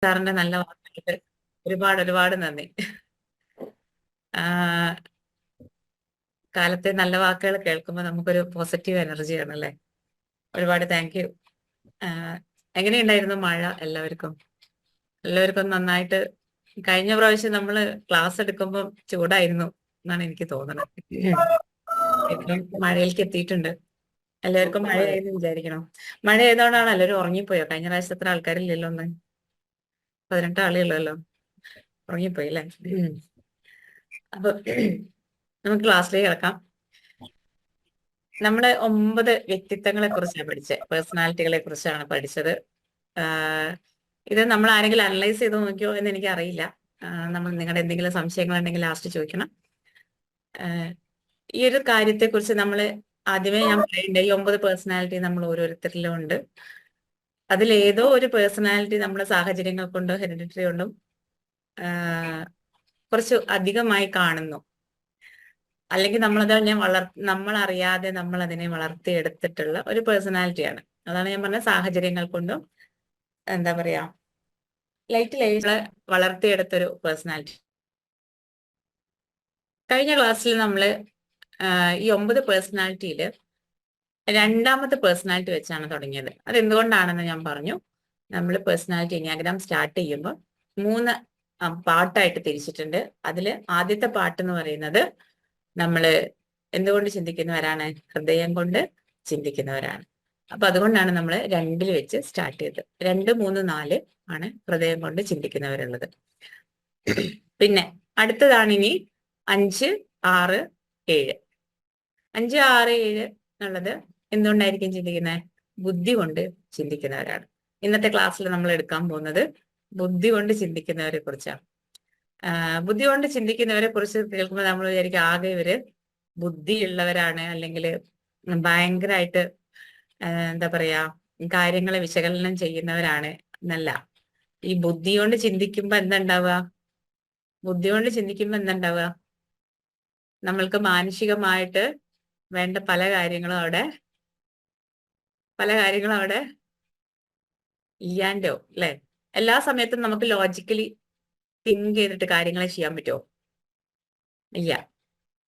സാറിന്റെ നല്ല വാക്കുകൾക്ക് ഒരുപാട് ഒരുപാട് നന്ദി. കാലത്തെ നല്ല വാക്കുകൾ കേൾക്കുമ്പോൾ നമുക്കൊരു പോസിറ്റീവ് എനർജിയാണ് അല്ലേ. ഒരുപാട് താങ്ക് യു. എങ്ങനെയുണ്ടായിരുന്നു മഴ? എല്ലാവർക്കും നന്നായിട്ട്. കഴിഞ്ഞ പ്രാവശ്യം നമ്മൾ ക്ലാസ് എടുക്കുമ്പോൾ ചൂടായിരുന്നു എന്നാണ് എനിക്ക് തോന്നുന്നത്. ഇപ്പം മഴയിലേക്ക് എത്തിയിട്ടുണ്ട്. എല്ലാവർക്കും മഴയായിരുന്നു വിചാരിക്കണം. മഴ ഏതോണ്ടാണ് എല്ലാവരും ഉറങ്ങിപ്പോയോ? കഴിഞ്ഞ പ്രാവശ്യത്തെ അത്ര ആൾക്കാരില്ലല്ലോ. 18 ആളുകളല്ലോ ഉറങ്ങിപ്പോയി അല്ലേ. അപ്പൊ നമുക്ക് ക്ലാസ്സിലേക്ക് കിടക്കാം. നമ്മള് 9 വ്യക്തിത്വങ്ങളെ കുറിച്ചാണ് പഠിച്ചത്, പേഴ്സണാലിറ്റികളെ കുറിച്ചാണ് പഠിച്ചത്. ഇത് നമ്മൾ ആരെങ്കിലും അനലൈസ് ചെയ്ത് നോക്കിയോ എന്ന് എനിക്ക് അറിയില്ല. നമ്മൾ നിങ്ങളുടെ എന്തെങ്കിലും സംശയങ്ങൾ ഉണ്ടെങ്കിൽ ലാസ്റ്റ് ചോദിക്കണം. ഈ ഒരു കാര്യത്തെക്കുറിച്ച് നമ്മൾ ആദ്യമേ ഞാൻ പറയണ്ടേ, ഈ 9 പേഴ്സണാലിറ്റി നമ്മൾ ഓരോരുത്തരിലും ഉണ്ട്. അതിലേതോ ഒരു പേഴ്സണാലിറ്റി നമ്മുടെ സാഹചര്യങ്ങൾ കൊണ്ടോ ഹെറിഡിറ്ററി കൊണ്ടും കുറച്ച് അധികമായി കാണുന്നു. അല്ലെങ്കിൽ നമ്മൾ അറിയാതെ നമ്മൾ അതിനെ വളർത്തിയെടുത്തിട്ടുള്ള ഒരു പേഴ്സണാലിറ്റിയാണ്. അതാണ് ഞാൻ പറഞ്ഞ സാഹചര്യങ്ങൾ കൊണ്ടും എന്താ പറയാ ലൈറ്റ് വളർത്തിയെടുത്തൊരു പേഴ്സണാലിറ്റി. കഴിഞ്ഞ ക്ലാസ്സിൽ നമ്മൾ ഈ 9 പേഴ്സണാലിറ്റിയില് രണ്ടാമത്തെ പേഴ്സണാലിറ്റി വെച്ചാണ് തുടങ്ങിയത്. അതെന്തുകൊണ്ടാണെന്ന് ഞാൻ പറഞ്ഞു. നമ്മൾ പേഴ്സണാലിറ്റി എനിയാഗ്രാം സ്റ്റാർട്ട് ചെയ്യുമ്പോൾ 3 പാർട്ടായിട്ട് തിരിച്ചിട്ടുണ്ട്. അതിൽ ആദ്യത്തെ പാർട്ട് എന്ന് പറയുന്നത് നമ്മൾ എന്തുകൊണ്ട് ചിന്തിക്കുന്നവരാണ്? ഹൃദയം കൊണ്ട് ചിന്തിക്കുന്നവരാണ്. അപ്പൊ അതുകൊണ്ടാണ് നമ്മൾ 2 വെച്ച് സ്റ്റാർട്ട് ചെയ്തത്. 2, 3, 4 ആണ് ഹൃദയം കൊണ്ട് ചിന്തിക്കുന്നവരുള്ളത്. പിന്നെ അടുത്തതാണ് ഇനി 5, 6, 7. 5, 6, 7 എന്നുള്ളത് എന്തുകൊണ്ടായിരിക്കും ചിന്തിക്കുന്നത്? ബുദ്ധി കൊണ്ട് ചിന്തിക്കുന്നവരാണ്. ഇന്നത്തെ ക്ലാസ്സിൽ നമ്മൾ എടുക്കാൻ പോകുന്നത് ബുദ്ധി കൊണ്ട് ചിന്തിക്കുന്നവരെ കുറിച്ചാണ്. ബുദ്ധി കൊണ്ട് ചിന്തിക്കുന്നവരെ കുറിച്ച് കേൾക്കുമ്പോൾ നമ്മൾ വിചാരിക്കും ആകെ ഇവര് ബുദ്ധിയുള്ളവരാണ്, അല്ലെങ്കിൽ ഭയങ്കരമായിട്ട് എന്താ പറയാ കാര്യങ്ങളെ വിശകലനം ചെയ്യുന്നവരാണ് എന്നല്ല. ഈ ബുദ്ധി കൊണ്ട് ചിന്തിക്കുമ്പോ ബുദ്ധി കൊണ്ട് ചിന്തിക്കുമ്പോ എന്തുണ്ടാവുക? നമ്മൾക്ക് മാനസികമായിട്ട് വേണ്ട പല കാര്യങ്ങളും അവിടെ ഇല്ലാണ്ടോ അല്ലെ. എല്ലാ സമയത്തും നമുക്ക് ലോജിക്കലി തിങ്ക് ചെയ്തിട്ട് കാര്യങ്ങളെ ചെയ്യാൻ പറ്റുമോ? ഇല്ല.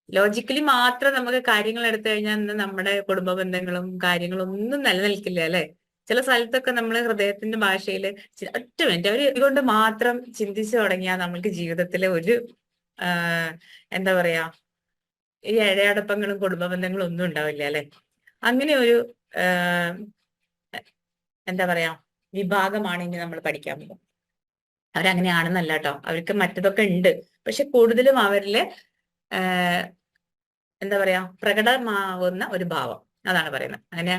ലോജിക്കലി മാത്രം നമുക്ക് കാര്യങ്ങൾ എടുത്തു കഴിഞ്ഞാൽ നമ്മുടെ കുടുംബ ബന്ധങ്ങളും കാര്യങ്ങളും ഒന്നും നിലനിൽക്കില്ല അല്ലെ. ചില സ്ഥലത്തൊക്കെ നമ്മൾ ഹൃദയത്തിന്റെ ഭാഷയിൽ ഒറ്റ മിനിറ്റ് അവർ ഇതുകൊണ്ട് മാത്രം ചിന്തിച്ചു തുടങ്ങിയാൽ നമ്മൾക്ക് ജീവിതത്തിലെ ഒരു എന്താ പറയാ ഈ ഇഴയടപ്പങ്ങളും കുടുംബ ബന്ധങ്ങളും ഒന്നും ഉണ്ടാവില്ല അല്ലെ. അങ്ങനെ ഒരു എന്താ പറയാ വിഭാഗമാണ് ഇനി നമ്മൾ പഠിക്കാൻ പോകും. അവരങ്ങനെയാണെന്നല്ല കേട്ടോ, അവർക്ക് മറ്റതൊക്കെ ഉണ്ട്. പക്ഷെ കൂടുതലും അവരില് എന്താ പറയാ പ്രകടമാവുന്ന ഒരു ഭാവം, അതാണ് പറയുന്നത്. അങ്ങനെ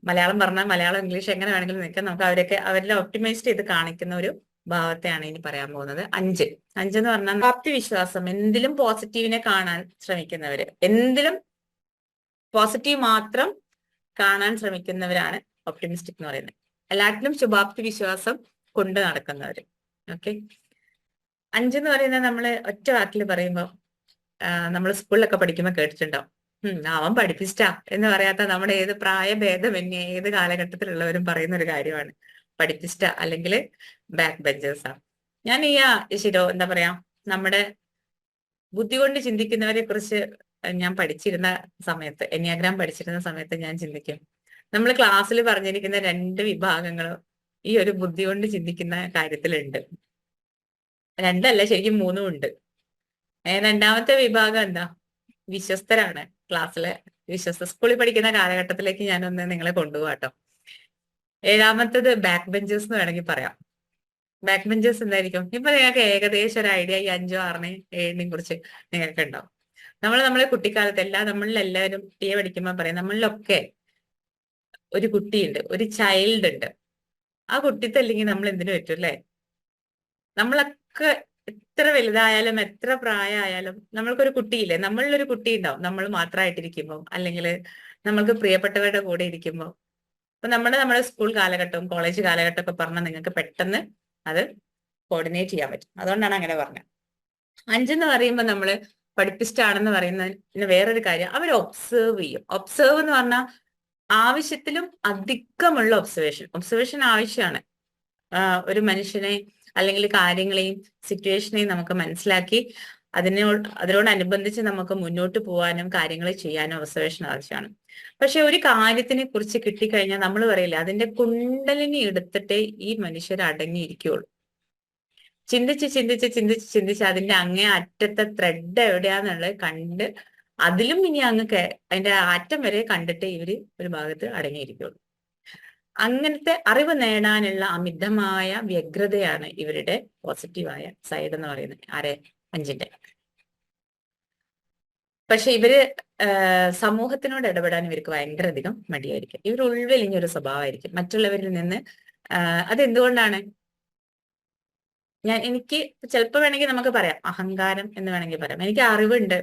മലയാളം പറഞ്ഞാൽ മലയാളം ഇംഗ്ലീഷ് എങ്ങനെ വേണമെങ്കിലും നിൽക്കാം. നമുക്ക് അവരിൽ ഒപ്റ്റിമൈസ് ചെയ്ത് കാണിക്കുന്ന ഒരു ഭാവത്തെയാണ് ഇനി പറയാൻ പോകുന്നത്. 5 എന്ന് പറഞ്ഞാൽ പ്രാപ്തി വിശ്വാസം. എന്തിലും പോസിറ്റീവിനെ കാണാൻ ശ്രമിക്കുന്നവര്, എന്തിലും പോസിറ്റീവ് മാത്രം കാണാൻ ശ്രമിക്കുന്നവരാണ് ഒപ്റ്റിമിസ്റ്റിക് എന്ന് പറയുന്നത്. എല്ലാറ്റിലും ശുഭാപ്തി വിശ്വാസം കൊണ്ട് നടക്കുന്നവര്. ഓക്കെ. 5 എന്ന് പറയുന്നത് നമ്മൾ ഒറ്റ വാക്കിൽ പറയുമ്പോൾ നമ്മൾ സ്കൂളിലൊക്കെ പഠിക്കുമ്പോൾ കേട്ടിട്ടുണ്ടോ, അവൻ പഠിപ്പിസ്റ്റാ എന്ന് പറയാത്ത നമ്മുടെ ഏത് പ്രായഭേദമന്യേ ഏത് കാലഘട്ടത്തിലുള്ളവരും പറയുന്ന ഒരു കാര്യമാണ് പഠിപ്പിസ്റ്റ അല്ലെങ്കിൽ ബാക്ക് ബെഞ്ചേഴ്സാ. ഞാൻ എന്താ പറയാ നമ്മുടെ ബുദ്ധി കൊണ്ട് ചിന്തിക്കുന്നവരെ കുറിച്ച് ഞാൻ പഠിച്ചിരുന്ന സമയത്ത്, എനിയാഗ്രാം പഠിച്ചിരുന്ന സമയത്ത് ഞാൻ ചിന്തിക്കും, നമ്മൾ ക്ലാസ്സിൽ പറഞ്ഞിരിക്കുന്ന 2 വിഭാഗങ്ങളും ഈ ഒരു ബുദ്ധി കൊണ്ട് ചിന്തിക്കുന്ന കാര്യത്തിലുണ്ട്. 2 അല്ല, ശരിക്കും 3 ഉണ്ട്. രണ്ടാമത്തെ വിഭാഗം എന്താ? വിശ്വസ്തരാണ്. ക്ലാസ്സിലെ സ്കൂളിൽ പഠിക്കുന്ന കാലഘട്ടത്തിലേക്ക് ഞാനൊന്ന് നിങ്ങളെ കൊണ്ടുപോകാട്ടോ. 7ാമത്തത് ബാക്ക് ബെഞ്ചേഴ്സ് എന്ന് വേണമെങ്കിൽ പറയാം. ബാക്ക് ബെഞ്ചേഴ്സ് എന്തായിരിക്കും? ഇപ്പൊ നിങ്ങൾക്ക് ഏകദേശം ഒരു ഐഡിയ ഈ 5, 6, 7 കുറിച്ച് നിങ്ങൾക്ക് ഉണ്ടാവും. നമ്മളെ കുട്ടിക്കാലത്ത് നമ്മളിലെല്ലാവരും ടി എ പഠിക്കുമ്പോൾ പറയാം, നമ്മളിലൊക്കെ ഒരു കുട്ടിയുണ്ട്, ഒരു ചൈൽഡ് ഉണ്ട്. ആ കുട്ടിത്തെ അല്ലെങ്കിൽ നമ്മൾ എന്തിനു പറ്റും അല്ലേ? നമ്മളൊക്കെ എത്ര വലുതായാലും എത്ര പ്രായമായാലും നമ്മൾക്കൊരു കുട്ടിയില്ലേ? നമ്മളിലൊരു കുട്ടി ഉണ്ടാവും, നമ്മൾ മാത്രമായിട്ടിരിക്കുമ്പോൾ, അല്ലെങ്കിൽ നമ്മൾക്ക് പ്രിയപ്പെട്ടവരുടെ കൂടെ ഇരിക്കുമ്പോൾ. അപ്പൊ നമ്മുടെ സ്കൂൾ കാലഘട്ടവും കോളേജ് കാലഘട്ടം ഒക്കെ പറഞ്ഞാൽ നിങ്ങൾക്ക് പെട്ടെന്ന് അത് കോർഡിനേറ്റ് ചെയ്യാൻ പറ്റും. അതുകൊണ്ടാണ് അങ്ങനെ പറഞ്ഞത്. 5 എന്ന് പറയുമ്പോൾ നമ്മൾ പഠിപ്പിസ്റ്റാണെന്ന് പറയുന്നതിന് വേറൊരു കാര്യം, അവർ ഒബ്സേർവ് ചെയ്യും. ഒബ്സേർവ് എന്ന് പറഞ്ഞാൽ ആവശ്യത്തിലും അധികമുള്ള ഒബ്സർവേഷൻ ആവശ്യമാണ് ഒരു മനുഷ്യനെ അല്ലെങ്കിൽ കാര്യങ്ങളെയും സിറ്റുവേഷനെയും നമുക്ക് മനസ്സിലാക്കി അതിനോടനുബന്ധിച്ച് നമുക്ക് മുന്നോട്ട് പോകാനും കാര്യങ്ങൾ ചെയ്യാനും ഒബ്സർവേഷൻ ആവശ്യമാണ്. പക്ഷെ ഒരു കാര്യത്തിനെ കുറിച്ച് കിട്ടിക്കഴിഞ്ഞാൽ നമ്മൾ പറയില്ല, അതിന്റെ കുണ്ടലിനി എടുത്തിട്ടേ ഈ മനുഷ്യർ അടങ്ങിയിരിക്കുകയുള്ളൂ. ചിന്തിച്ച് ചിന്തിച്ച് ചിന്തിച്ച് ചിന്തിച്ച് അതിന്റെ അങ്ങേ അറ്റത്തെ ത്രെഡ് എവിടെയാന്നുള്ളത് കണ്ട് അതിലും ഇനി അതിന്റെ അറ്റം വരെ കണ്ടിട്ട് ഇവര് ഒരു ഭാഗത്ത് അടങ്ങിയിരിക്കുള്ളൂ. അങ്ങനത്തെ അറിവ് നേടാനുള്ള അമിതമായ വ്യഗ്രതയാണ് ഇവരുടെ പോസിറ്റീവായ സൈഡ് എന്ന് പറയുന്നത്. 5-ന്റെ. പക്ഷെ ഇവര് സമൂഹത്തിനോട് ഇടപെടാൻ ഇവർക്ക് ഭയങ്കര അധികം മടിയായിരിക്കും. ഇവർ ഉൾവലിഞ്ഞൊരു സ്വഭാവമായിരിക്കും മറ്റുള്ളവരിൽ നിന്ന്. അതെന്തുകൊണ്ടാണ്? എനിക്ക് ചിലപ്പോൾ വേണമെങ്കിൽ നമുക്ക് പറയാം അഹങ്കാരം എന്ന് വേണമെങ്കിൽ പറയാം. എനിക്ക് അറിവുണ്ട്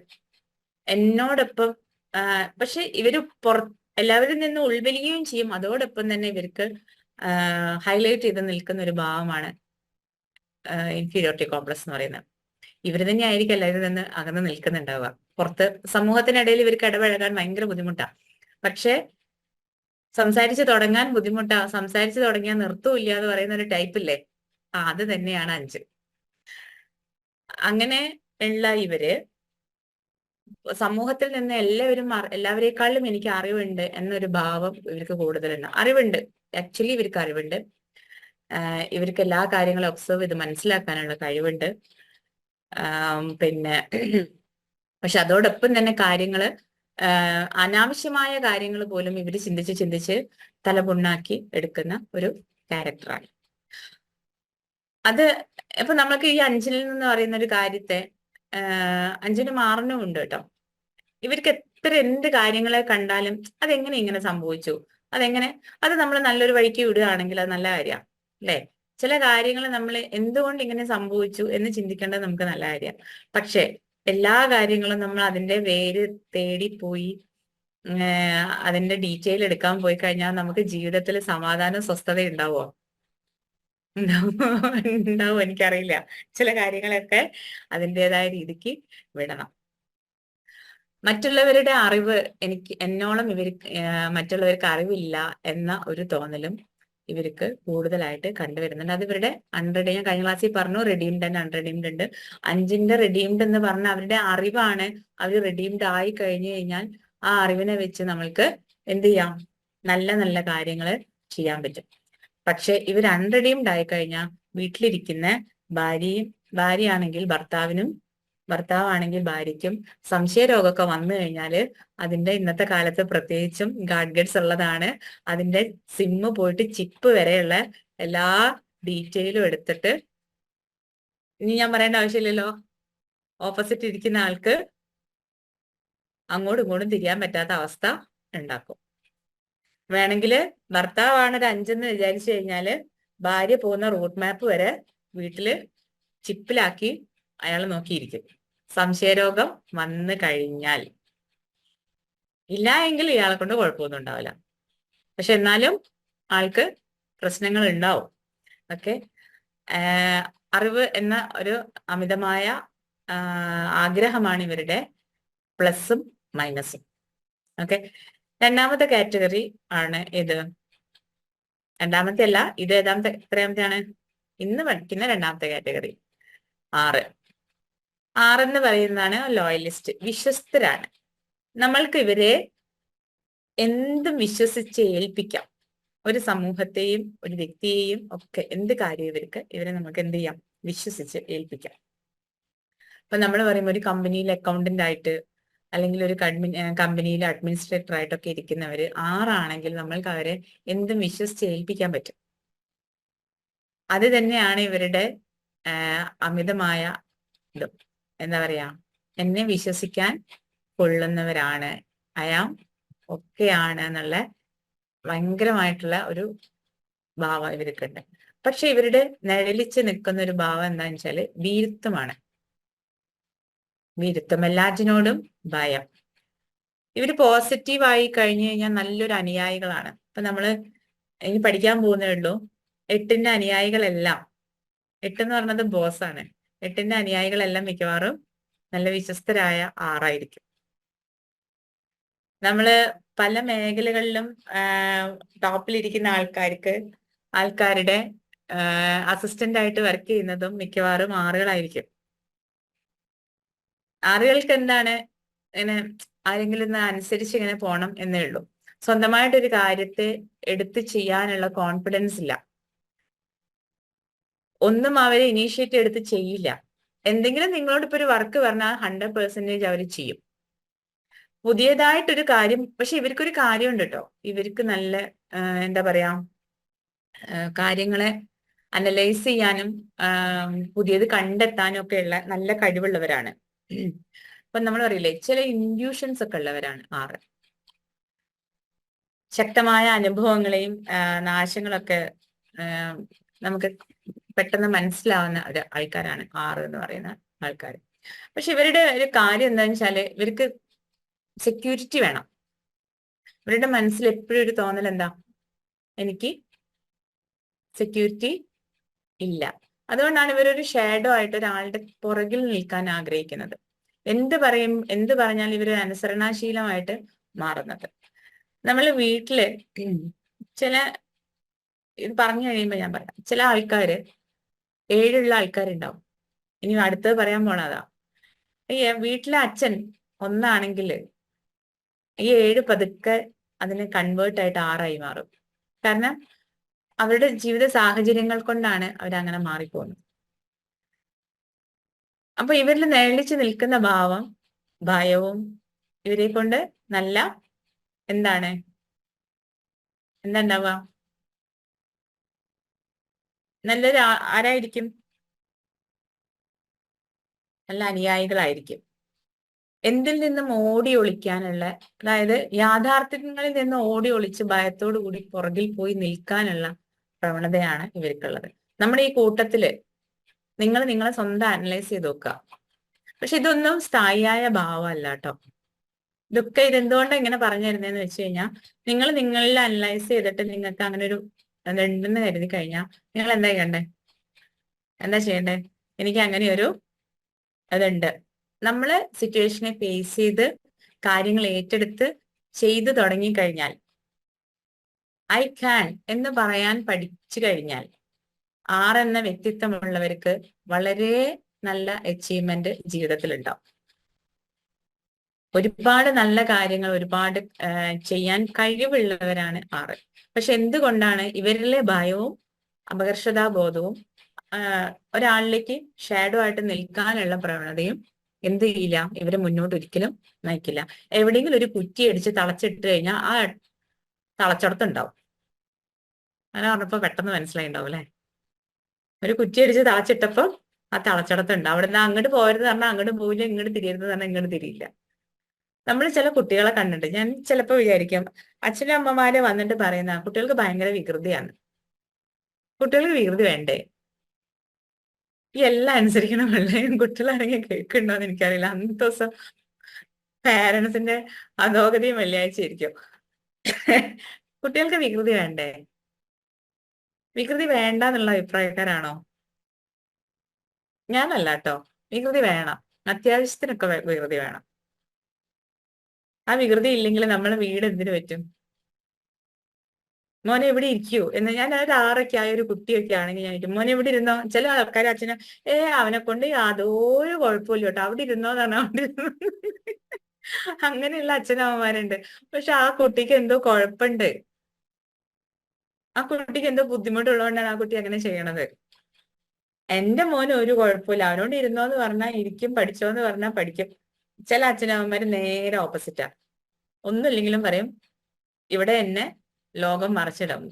എന്നോടൊപ്പം, പക്ഷെ ഇവര് എല്ലാവരിൽ നിന്ന് ഉൾവലിയുകയും ചെയ്യും. അതോടൊപ്പം തന്നെ ഇവർക്ക് ഹൈലൈറ്റ് ചെയ്ത് നിൽക്കുന്ന ഒരു ഭാവമാണ് ഇൻഫീരിയോറിറ്റി കോംപ്ലക്സ് എന്ന് പറയുന്നത്. ഇവര് തന്നെ ആയിരിക്കും എല്ലാവരിൽ നിന്ന് അകന്ന് നിൽക്കുന്നുണ്ടാവുക. പുറത്ത് സമൂഹത്തിനിടയിൽ ഇവർക്ക് ഇടപഴകാൻ ഭയങ്കര ബുദ്ധിമുട്ടാണ്. പക്ഷെ സംസാരിച്ച് തുടങ്ങാൻ ബുദ്ധിമുട്ടാ. സംസാരിച്ച് തുടങ്ങിയാൽ നിർത്തൂല്ല എന്ന് പറയുന്ന ഒരു ടൈപ്പ് ഇല്ലേ, അത് തന്നെയാണ് 5. അങ്ങനെ ഉള്ള ഇവര് സമൂഹത്തിൽ നിന്ന് എല്ലാവരെക്കാളും എനിക്ക് അറിവുണ്ട് എന്നൊരു ഭാവം ഇവർക്ക് കൂടുതലുണ്ട്. അറിവുണ്ട്, ആക്ച്വലി ഇവർക്ക് അറിവുണ്ട്. ഇവർക്ക് എല്ലാ കാര്യങ്ങളും ഒബ്സർവ് ചെയ്ത് മനസ്സിലാക്കാനുള്ള കഴിവുണ്ട്. പിന്നെ പക്ഷെ അതോടൊപ്പം തന്നെ കാര്യങ്ങള് അനാവശ്യമായ കാര്യങ്ങൾ പോലും ഇവര് ചിന്തിച്ച് ചിന്തിച്ച് തലപുണ്ണാക്കി എടുക്കുന്ന ഒരു ക്യാരക്ടറാണ്. അത് ഇപ്പൊ നമ്മൾക്ക് ഈ 5-ൽ നിന്ന് പറയുന്ന ഒരു കാര്യത്തെ 5-ന് മാറണമുണ്ട് കേട്ടോ. ഇവർക്ക് എന്ത് കാര്യങ്ങളെ കണ്ടാലും അതെങ്ങനെ ഇങ്ങനെ സംഭവിച്ചു, അത് നമ്മൾ നല്ലൊരു വഴിക്ക് വിടുകയാണെങ്കിൽ അത് നല്ല കാര്യമാണ് അല്ലെ. ചില കാര്യങ്ങൾ നമ്മൾ എന്തുകൊണ്ട് ഇങ്ങനെ സംഭവിച്ചു എന്ന് ചിന്തിക്കേണ്ടത് നമുക്ക് നല്ല കാര്യമാണ്. പക്ഷെ എല്ലാ കാര്യങ്ങളും നമ്മൾ അതിന്റെ വേര് തേടിപ്പോയി അതിന്റെ ഡീറ്റെയിൽ എടുക്കാൻ പോയി കഴിഞ്ഞാൽ നമുക്ക് ജീവിതത്തിൽ സമാധാനം സ്വസ്ഥത ഉണ്ടാവുമോ? ഉണ്ടാവും, എനിക്കറിയില്ല. ചില കാര്യങ്ങളൊക്കെ അതിൻ്റെതായ രീതിക്ക് വിടണം. മറ്റുള്ളവരുടെ അറിവ് എന്നോളം മറ്റുള്ളവർക്ക് അറിവില്ല എന്ന ഒരു തോന്നലും ഇവർക്ക് കൂടുതലായിട്ട് കണ്ടുവരുന്നുണ്ട്. അത് ഇവരുടെ ഞാൻ കഴിഞ്ഞ ക്ലാസ്സിൽ പറഞ്ഞു, റെഡീംഡ് ആൻഡ് അൺറെഡീംഡ് ഉണ്ട്. 5-ന്റെ റെഡീംഡ് എന്ന് പറഞ്ഞാൽ അവരുടെ അറിവാണ്. അവർ റെഡീംഡ് ആയി കഴിഞ്ഞു കഴിഞ്ഞാൽ ആ അറിവിനെ വെച്ച് നമ്മൾക്ക് എന്ത് ചെയ്യാം? നല്ല നല്ല കാര്യങ്ങൾ ചെയ്യാൻ പറ്റും. പക്ഷെ ഇവർ അൺറെഡീംഡ് ആയി കഴിഞ്ഞാൽ വീട്ടിലിരിക്കുന്ന ഭാര്യയാണെങ്കിൽ ഭർത്താവിനും, ഭർത്താവാണെങ്കിൽ ഭാര്യയ്ക്കും സംശയരോഗമൊക്കെ വന്നു കഴിഞ്ഞാൽ അതിന്റെ ഇന്നത്തെ കാലത്ത് പ്രത്യേകിച്ചും ഗാഡ്ഗറ്റ്സ് ഉള്ളതാണ്. അതിന്റെ സിമ്മ് പോയിട്ട് ചിപ്പ് വരെയുള്ള എല്ലാ ഡീറ്റെയിലും എടുത്തിട്ട്, ഇനി ഞാൻ പറയേണ്ട ആവശ്യമില്ലല്ലോ, ഓപ്പോസിറ്റ് ഇരിക്കുന്ന ആൾക്ക് അങ്ങോട്ടും ഇങ്ങോട്ടും തിരിയാൻ പറ്റാത്ത അവസ്ഥ ഉണ്ടാക്കും. വേണമെങ്കിൽ ഭർത്താവാണ് ഒരു 5 വിചാരിച്ചു കഴിഞ്ഞാല് ഭാര്യ പോകുന്ന റൂട്ട് മാപ്പ് വരെ വീട്ടില് ചിപ്പിലാക്കി അയാൾ നോക്കിയിരിക്കും. സംശയരോഗം വന്നു കഴിഞ്ഞാൽ, ഇല്ല എങ്കിൽ ഇയാളെ കൊണ്ട് കുഴപ്പമൊന്നും ഉണ്ടാവില്ല. പക്ഷെ എന്നാലും ആൾക്ക് പ്രശ്നങ്ങൾ ഉണ്ടാവും. ഓക്കെ, അറിവ് എന്ന ഒരു അമിതമായ ആഗ്രഹമാണ് ഇവരുടെ പ്ലസും മൈനസും. ഓക്കെ, രണ്ടാമത്തെ കാറ്റഗറി ആണ് ഇത്. രണ്ടാമത്തെ അല്ല, ഇത് എത്രാമത്തെയാണ്? ഇന്ന് പഠിക്കുന്ന രണ്ടാമത്തെ കാറ്റഗറി 6. 6 എന്ന് പറയുന്നതാണ് ലോയലിസ്റ്റ്, വിശ്വസ്തരാണ്. നമ്മൾക്ക് ഇവരെ എന്തും വിശ്വസിച്ച് ഏൽപ്പിക്കാം. ഒരു സമൂഹത്തെയും ഒരു വ്യക്തിയെയും ഒക്കെ എന്ത് കാര്യം ഇവരെ നമുക്ക് എന്ത് ചെയ്യാം? വിശ്വസിച്ച് ഏൽപ്പിക്കാം. അപ്പൊ നമ്മൾ പറയുമ്പോൾ ഒരു കമ്പനിയിൽ അക്കൗണ്ടന്റ് ആയിട്ട് അല്ലെങ്കിൽ ഒരു കമ്പനിയിൽ അഡ്മിനിസ്ട്രേറ്റർ ആയിട്ടൊക്കെ ഇരിക്കുന്നവര് 6 ആണെങ്കിൽ നമ്മൾക്ക് അവരെ എന്തും വിശ്വസിച്ച് ഏൽപ്പിക്കാൻ പറ്റും. അത് തന്നെയാണ് ഇവരുടെ അമിതമായ ഇതും. എന്താ പറയാ, എന്നെ വിശ്വസിക്കാൻ കൊള്ളുന്നവരാണ്, അയാം ഒക്കെയാണ് എന്നുള്ള ഭയങ്കരമായിട്ടുള്ള ഒരു ഭാവം ഇവർക്കുണ്ട്. പക്ഷെ ഇവരുടെ നിഴലിച്ച് നിൽക്കുന്ന ഒരു ഭാവം എന്താണെന്ന് വെച്ചാല് ഭീരുത്വമാണ്. ഭീരുത്വം, എല്ലാറ്റിനോടും ഭയം. ഇവര് പോസിറ്റീവ് ആയി കഴിഞ്ഞു കഴിഞ്ഞാൽ നല്ലൊരു അനുയായികളാണ്. ഇപ്പൊ നമ്മള് ഇനി പഠിക്കാൻ പോകുന്നേ ഉള്ളൂ. 8-ന്റെ അനുയായികളെല്ലാം, 8 എന്ന് പറഞ്ഞത് ബോസാണ്. 8-ന്റെ അനുയായികളെല്ലാം മിക്കവാറും നല്ല വിശ്വസ്തരായ 6 നമ്മള് പല മേഖലകളിലും ടോപ്പിലിരിക്കുന്ന ആൾക്കാരുടെ അസിസ്റ്റന്റ് ആയിട്ട് വർക്ക് ചെയ്യുന്നതും മിക്കവാറും ആറുകളായിരിക്കും. ആറുകൾക്ക് എന്താണ് ഇങ്ങനെ ആരെങ്കിലും ഒന്ന് അനുസരിച്ച് ഇങ്ങനെ പോണം എന്നേ ഉള്ളൂ. സ്വന്തമായിട്ടൊരു കാര്യത്തെ എടുത്ത് ചെയ്യാനുള്ള കോൺഫിഡൻസ് ഇല്ല. ഒന്നും അവരെ ഇനീഷ്യേറ്റ് എടുത്ത് ചെയ്യില്ല. എന്തെങ്കിലും നിങ്ങളോട് ഇപ്പൊ ഒരു വർക്ക് പറഞ്ഞാൽ 100% അവർ ചെയ്യും. പുതിയതായിട്ടൊരു കാര്യം, പക്ഷെ ഇവർക്കൊരു കാര്യമുണ്ട് കേട്ടോ. ഇവർക്ക് നല്ല എന്താ പറയാ, കാര്യങ്ങളെ അനലൈസ് ചെയ്യാനും പുതിയത് കണ്ടെത്താനും ഒക്കെ ഉള്ള നല്ല കഴിവുള്ളവരാണ്. അപ്പൊ നമ്മൾ പറയില്ലേ, ചില ഇൻഡ്യൂഷൻസ് ഒക്കെ ഉള്ളവരാണ് ആറ്. ശക്തമായ അനുഭവങ്ങളെയും നാശങ്ങളൊക്കെ നമുക്ക് പെട്ടെന്ന് മനസ്സിലാവുന്ന ഒരു ആൾക്കാരാണ് ആറ് എന്ന് പറയുന്ന ആൾക്കാർ. പക്ഷെ ഇവരുടെ ഒരു കാര്യം എന്താണെന്ന് വെച്ചാല് ഇവർക്ക് സെക്യൂരിറ്റി വേണം. ഇവരുടെ മനസ്സിൽ എപ്പോഴും ഒരു തോന്നൽ എന്താ, എനിക്ക് സെക്യൂരിറ്റി ഇല്ല. അതുകൊണ്ടാണ് ഇവരൊരു ഷാഡോ ആയിട്ട് ഒരാളുടെ പുറകിൽ നിൽക്കാൻ ആഗ്രഹിക്കുന്നത്. എന്ത് പറഞ്ഞാലും ഇവര് അനുസരണാശീലമായിട്ട് മാറുന്നത്. നമ്മൾ വീട്ടില് ചില ഇത് പറഞ്ഞു കഴിയുമ്പോ ഞാൻ പറയാം, ചില ആൾക്കാര് ഏഴുള്ള ആൾക്കാരുണ്ടാവും. ഇനി അടുത്തത് പറയാൻ പോണതാ. ഈ വീട്ടിലെ അച്ഛൻ ഒന്നാണെങ്കിൽ ഈ ഏഴ് പതുക്കെ അതിന് കൺവേർട്ട് ആയിട്ട് ആറായി മാറും. കാരണം അവരുടെ ജീവിത സാഹചര്യങ്ങൾ കൊണ്ടാണ് അവരങ്ങനെ മാറിപ്പോകുന്നത്. അപ്പൊ ഇവരിൽ നിഴലിച്ച് നിൽക്കുന്ന ഭയവും ഇവരെ കൊണ്ട് നല്ല എന്താണ് എന്താ ഉണ്ടാവുക, നല്ലൊരു ആരായിരിക്കും, നല്ല അനുയായികളായിരിക്കും. എന്തിൽ നിന്നും ഓടി ഒളിക്കാനുള്ള, അതായത് യാഥാർത്ഥ്യങ്ങളിൽ നിന്ന് ഓടി ഒളിച്ച് ഭയത്തോടു കൂടി പുറകിൽ പോയി നിൽക്കാനുള്ള പ്രവണതയാണ് ഇവർക്കുള്ളത്. നമ്മുടെ ഈ കൂട്ടത്തില് നിങ്ങൾ നിങ്ങളെ സ്വന്തം അനലൈസ് ചെയ്ത് നോക്കുക. പക്ഷെ ഇതൊന്നും സ്ഥായിയായ ഭാവമല്ല കേട്ടോ. ഇതൊക്കെ ഇതെന്തുകൊണ്ടാണ് ഇങ്ങനെ പറഞ്ഞു തരുന്നതെന്ന് വെച്ച് കഴിഞ്ഞാൽ, നിങ്ങൾ നിങ്ങളിൽ അനലൈസ് ചെയ്തിട്ട് നിങ്ങൾക്ക് അങ്ങനെ ഒരു ഉണ്ടെന്ന് കരുതി കഴിഞ്ഞാൽ നിങ്ങൾ എന്താ ചെയ്യണ്ടേ, എന്താ ചെയ്യണ്ടേ? എനിക്ക് അങ്ങനെ ഒരു അതുണ്ട്. നമ്മള് സിറ്റുവേഷനെ ഫേസ് ചെയ്ത് കാര്യങ്ങൾ ഏറ്റെടുത്ത് ചെയ്തു തുടങ്ങിക്കഴിഞ്ഞാൽ, ഐ ക്യാൻ എന്ന് പറയാൻ പഠിച്ചു കഴിഞ്ഞാൽ, എന്ന വ്യക്തിത്വമുള്ളവർക്ക് വളരെ നല്ല അച്ചീവ്മെന്റ് ജീവിതത്തിൽ ഉണ്ടാവും. ഒരുപാട് നല്ല കാര്യങ്ങൾ ഒരുപാട് ചെയ്യാൻ കഴിവുള്ളവരാണ് ആറ്. പക്ഷെ എന്തുകൊണ്ടാണ് ഇവരിലെ ഭയവും അപകർഷതാബോധവും ഒരാളിലേക്ക് ഷാഡോ ആയിട്ട് നിൽക്കാനുള്ള പ്രവണതയും എന്ത് ചെയ്യില്ല, ഇവരെ മുന്നോട്ട് ഒരിക്കലും നയിക്കില്ല. എവിടെയെങ്കിലും ഒരു കുറ്റി അടിച്ച് തളച്ചിട്ട് കഴിഞ്ഞാൽ ആ തളച്ചടത്തുണ്ടാവും. അങ്ങനെ പറഞ്ഞപ്പോ പെട്ടെന്ന് മനസ്സിലായിണ്ടാവും അല്ലെ. ഒരു കുറ്റി അടിച്ച് തളച്ചിട്ടപ്പോ ആ തളച്ചടത്തുണ്ടാവും. അവിടെ നിന്ന് അങ്ങോട്ട് പോരുത് പറഞ്ഞാൽ അങ്ങോട്ട് പോവില്ല, ഇങ്ങോട്ട് തിരിയരുത് പറഞ്ഞാൽ ഇങ്ങോട്ട് തിരിയില്ല. നമ്മൾ ചില കുട്ടികളെ കണ്ടിട്ട് ഞാൻ ചിലപ്പോൾ വിചാരിക്കും, അച്ഛനും അമ്മമാരെ വന്നിട്ട് പറയുന്ന കുട്ടികൾക്ക് ഭയങ്കര വികൃതിയാണ്. കുട്ടികൾക്ക് വികൃതി വേണ്ടേ? ഈ എല്ലാം അനുസരിക്കണം പിള്ളേരും കുട്ടികളാണെങ്കിൽ കേൾക്കുന്നുണ്ടോന്ന് എനിക്കറിയില്ല. അന്നത്തെ ദിവസം പാരന്റ്സിന്റെ അധോഗതിയും വെള്ളിയാഴ്ച ആയിരിക്കും. കുട്ടികൾക്ക് വികൃതി വേണ്ടേ? വികൃതി വേണ്ട എന്നുള്ള അഭിപ്രായക്കാരാണോ? ഞാനല്ല കേട്ടോ. വികൃതി വേണം, അത്യാവശ്യത്തിനൊക്കെ വികൃതി വേണം. ആ വികൃതി ഇല്ലെങ്കിൽ നമ്മളെ വീട് എന്തിനു പറ്റും? മോനെ എവിടെ ഇരിക്കൂ എന്ന് ഞാൻ ഒരു ആറൊക്കെ ആയ ഒരു കുട്ടിയൊക്കെ ആണെങ്കിൽ ഞാൻ മോനെ എവിടെ ഇരുന്നോ. ചില ആൾക്കാർ അച്ഛനെ അവനെ കൊണ്ട് യാതൊരു കുഴപ്പമില്ല കേട്ടോ, അവിടെ ഇരുന്നോ എന്നാണ്. അവിടെ ഇരുന്നോ. അങ്ങനെയുള്ള അച്ഛനമ്മമാരുണ്ട്. പക്ഷെ ആ കുട്ടിക്ക് എന്തോ കുഴപ്പമുണ്ട്. ആ കുട്ടിക്ക് എന്തോ ബുദ്ധിമുട്ടുള്ളതുകൊണ്ടാണ് ആ കുട്ടി അങ്ങനെ ചെയ്യണത്. എന്റെ മോന് ഒരു കുഴപ്പമില്ല, അവനോട് ഇരുന്നോന്ന് പറഞ്ഞാൽ ഇരിക്കും, പഠിച്ചോന്ന് പറഞ്ഞാൽ പഠിക്കും. ചില അച്ഛനമ്മമാര് നേരെ ഓപ്പോസിറ്റാ. ഒന്നുമില്ലെങ്കിലും പറയും ഇവിടെ എന്നെ ലോകം മറച്ചിടും.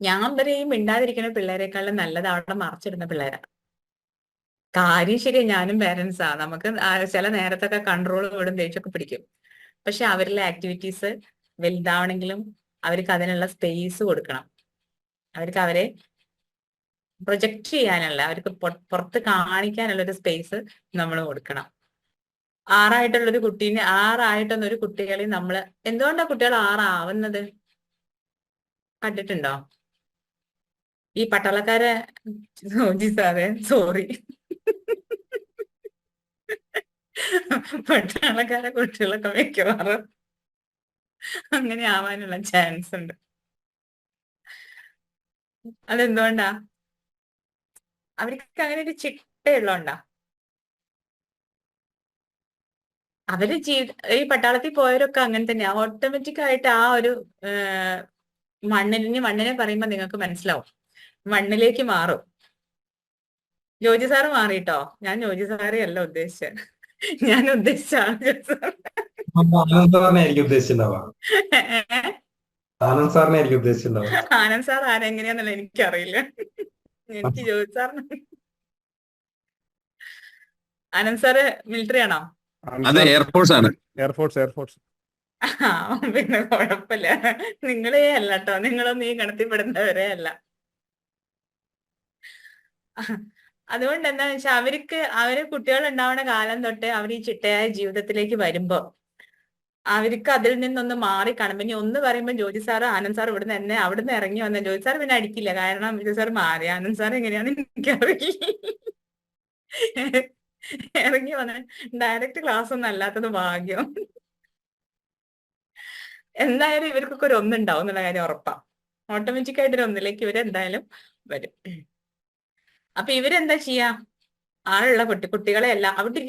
ഞാൻ പറയും മിണ്ടാതിരിക്കുന്ന പിള്ളേരെക്കാളും നല്ലത് അവിടെ മറച്ചിടുന്ന പിള്ളേരാണ്. കാര്യം ശരി, ഞാനും പേരൻസാ. നമുക്ക് ചില നേരത്തൊക്കെ കൺട്രോൾ വിടും, ദേഷ്യമൊക്കെ പിടിക്കും. പക്ഷെ അവരിലെ ആക്ടിവിറ്റീസ് വലുതാവണമെങ്കിലും അവർക്ക് അതിനുള്ള സ്പേസ് കൊടുക്കണം. അവർക്ക് അവരെ പ്രൊജക്ട് ചെയ്യാനുള്ള, അവർക്ക് പുറത്ത് കാണിക്കാനുള്ള ഒരു സ്പേസ് നമ്മൾ കൊടുക്കണം. ആറായിട്ടുള്ളൊരു കുട്ടീനെ, ആറായിട്ടൊന്നൊരു കുട്ടികളെ നമ്മള് എന്തുകൊണ്ടാണ് കുട്ടികൾ ആറാവുന്നത് കണ്ടിട്ടുണ്ടോ? ഈ പട്ടാളക്കാരെ സാറേ സോറി, പട്ടാളക്കാരെ കുട്ടികളൊക്കെ മിക്കവാറും അങ്ങനെ ആവാനുള്ള ചാൻസ് ഉണ്ട്. അതെന്തുകൊണ്ടാ? അവർക്ക് അങ്ങനെ ഒരു ചിട്ടയുള്ളോണ്ടാ. അവര് ഈ പട്ടാളത്തിൽ പോയവരൊക്കെ അങ്ങനെ തന്നെയാ. ഓട്ടോമാറ്റിക് ആയിട്ട് ആ ഒരു മണ്ണിനെ പറയുമ്പോ നിങ്ങൾക്ക് മനസ്സിലാവും. മണ്ണിലേക്ക് മാറും. ജോജി സാറ് മാറിട്ടോ. ഞാൻ ജോജി സാറെ അല്ല ഉദ്ദേശിച്ചത്. ഞാൻ ഉദ്ദേശിച്ചാണ് ജോജി സാർ. ആനന്ദ് സാറിനെ ആയിരിക്കും ഉദ്ദേശിച്ചിട്ടുണ്ടാവുക. ആനന്ദ് സാറിനെ ആയിരിക്കും ഉദ്ദേശിച്ചിട്ടുണ്ടാവുക. ആനന്ദ് സാർ ആരെങ്ങനെയാന്നല്ല എനിക്കറിയില്ല. എനിക്ക് ജോജി സാറിന്. ആനന്ദ് സാറ് മിലിറ്ററി ആണോ? അത് എയർഫോഴ്സ് ആണ്. എയർഫോഴ്സ്. ആ പിന്നെ കുഴപ്പമില്ല. നിങ്ങളേ അല്ല കേട്ടോ, നിങ്ങളൊന്നും ഈ ഗണത്തിൽപ്പെടുന്നവരെ അല്ല. അതുകൊണ്ട് എന്താന്ന് വെച്ചാൽ അവര് കുട്ടികൾ ഉണ്ടാവുന്ന കാലം തൊട്ട് അവർ ഈ ചിട്ടയായ ജീവിതത്തിലേക്ക് വരുമ്പോ അവർക്ക് അതിൽ നിന്നൊന്ന് മാറി കാണും. ഇനി ഒന്ന് പറയുമ്പോൾ ജോജി സാറ് ആനന്ദ് സാർ അവിടുന്ന് ഇറങ്ങി വന്ന ജോജി സാർ പിന്നെ അടിക്കില്ല, കാരണം ജോജി സാർ മാറി. ആനന്ദ് സാർ എങ്ങനെയാന്ന് എനിക്കറിയില്ല. ഇറങ്ങി വന്ന ഡയറക്റ്റ് ക്ലാസ് ഒന്നും അല്ലാത്തത് ഭാഗ്യം. എന്തായാലും ഇവർക്കൊക്കെ ഒരു ഒന്നുണ്ടാവും എന്നുള്ള കാര്യം ഉറപ്പാ. ഓട്ടോമാറ്റിക് ആയിട്ട് ഒരു ഒന്നിലേക്ക് ഇവരെന്തായാലും വരും. അപ്പൊ ഇവരെന്താ ചെയ്യാ? ആളുള്ള കുട്ടികളെ എല്ലാം അവിടെ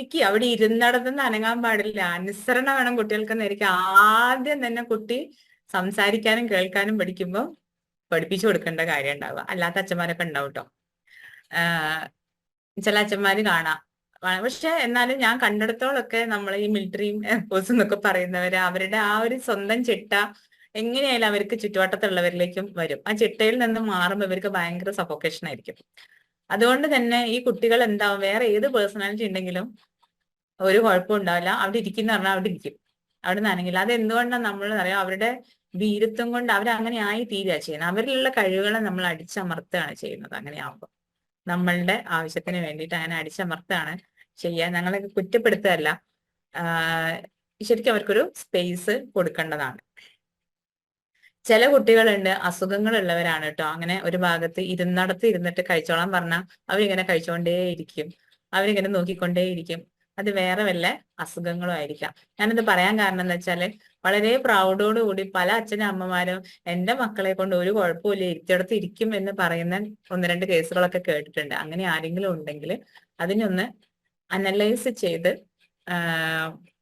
ഇരുന്നിടത്തുനിന്ന് അനങ്ങാൻ പാടില്ല. അനുസരണ വേണം കുട്ടികൾക്ക് നേരിക്ക്. ആദ്യം തന്നെ കുട്ടി സംസാരിക്കാനും കേൾക്കാനും പഠിപ്പിച്ചു കൊടുക്കേണ്ട കാര്യം ഉണ്ടാവുക. അല്ലാത്ത അച്ഛന്മാരൊക്കെ ഉണ്ടാവും കേട്ടോ. ചില അച്ഛന്മാര് കാണാം. പക്ഷെ എന്നാലും ഞാൻ കണ്ടിടത്തോളൊക്കെ നമ്മൾ ഈ മിലിറ്ററിയും എയർഫോഴ്സും എന്നൊക്കെ പറയുന്നവര് അവരുടെ ആ ഒരു സ്വന്തം ചിട്ട എങ്ങനെയായാലും അവർക്ക് ചുറ്റുവട്ടത്തുള്ളവരിലേക്കും വരും. ആ ചിട്ടയിൽ നിന്ന് മാറുമ്പോൾ ഇവർക്ക് ഭയങ്കര സഫോക്കേഷൻ ആയിരിക്കും. അതുകൊണ്ട് തന്നെ ഈ കുട്ടികൾ എന്താവും, വേറെ ഏത് പേഴ്സണാലിറ്റി ഉണ്ടെങ്കിലും ഒരു കുഴപ്പം ഉണ്ടാവില്ല. അവിടെ ഇരിക്കുന്ന പറഞ്ഞാൽ അവിടെ ഇരിക്കും, അവിടെ നനങ്ങില്ല. അത് എന്തുകൊണ്ടാണ് നമ്മൾ അറിയാം, അവരുടെ വീരത്വം കൊണ്ട് അവരങ്ങനെ ആയി തീരുക ചെയ്യുന്നത്. അവരിലുള്ള കഴിവുകളെ നമ്മൾ അടിച്ചമർത്തുകയാണ് ചെയ്യുന്നത്. അങ്ങനെയാവുമ്പോൾ നമ്മളുടെ ആവശ്യത്തിന് വേണ്ടിയിട്ട് അങ്ങനെ അടിച്ചമർത്തുകയാണ് ചെയ്യുക. ഞങ്ങളെ കുറ്റപ്പെടുത്തുകയല്ല, ശരിക്കും അവർക്കൊരു സ്പേസ് കൊടുക്കേണ്ടതാണ്. ചില കുട്ടികളുണ്ട് അസുഖങ്ങളുള്ളവരാണ് കേട്ടോ. അങ്ങനെ ഒരു ഭാഗത്ത് ഇരുന്നിട്ട് കഴിച്ചോളാൻ പറഞ്ഞാൽ അവരിങ്ങനെ കഴിച്ചുകൊണ്ടേയിരിക്കും, അവരിങ്ങനെ നോക്കിക്കൊണ്ടേയിരിക്കും. അത് വേറെ വല്ല അസുഖങ്ങളും ആയിരിക്കാം. ഞാനത് പറയാൻ കാരണം എന്താ വെച്ചാല്, വളരെ പ്രൗഡോടുകൂടി പല അച്ഛനും അമ്മമാരും എന്റെ മക്കളെ കൊണ്ട് ഒരു കുഴപ്പമില്ല, ഇരുത്തിടത്ത് ഇരിക്കും എന്ന് പറയുന്ന 1-2 കേസുകളൊക്കെ കേട്ടിട്ടുണ്ട്. അങ്ങനെ ആരെങ്കിലും ഉണ്ടെങ്കിൽ അതിനൊന്ന് അനലൈസ് ചെയ്ത്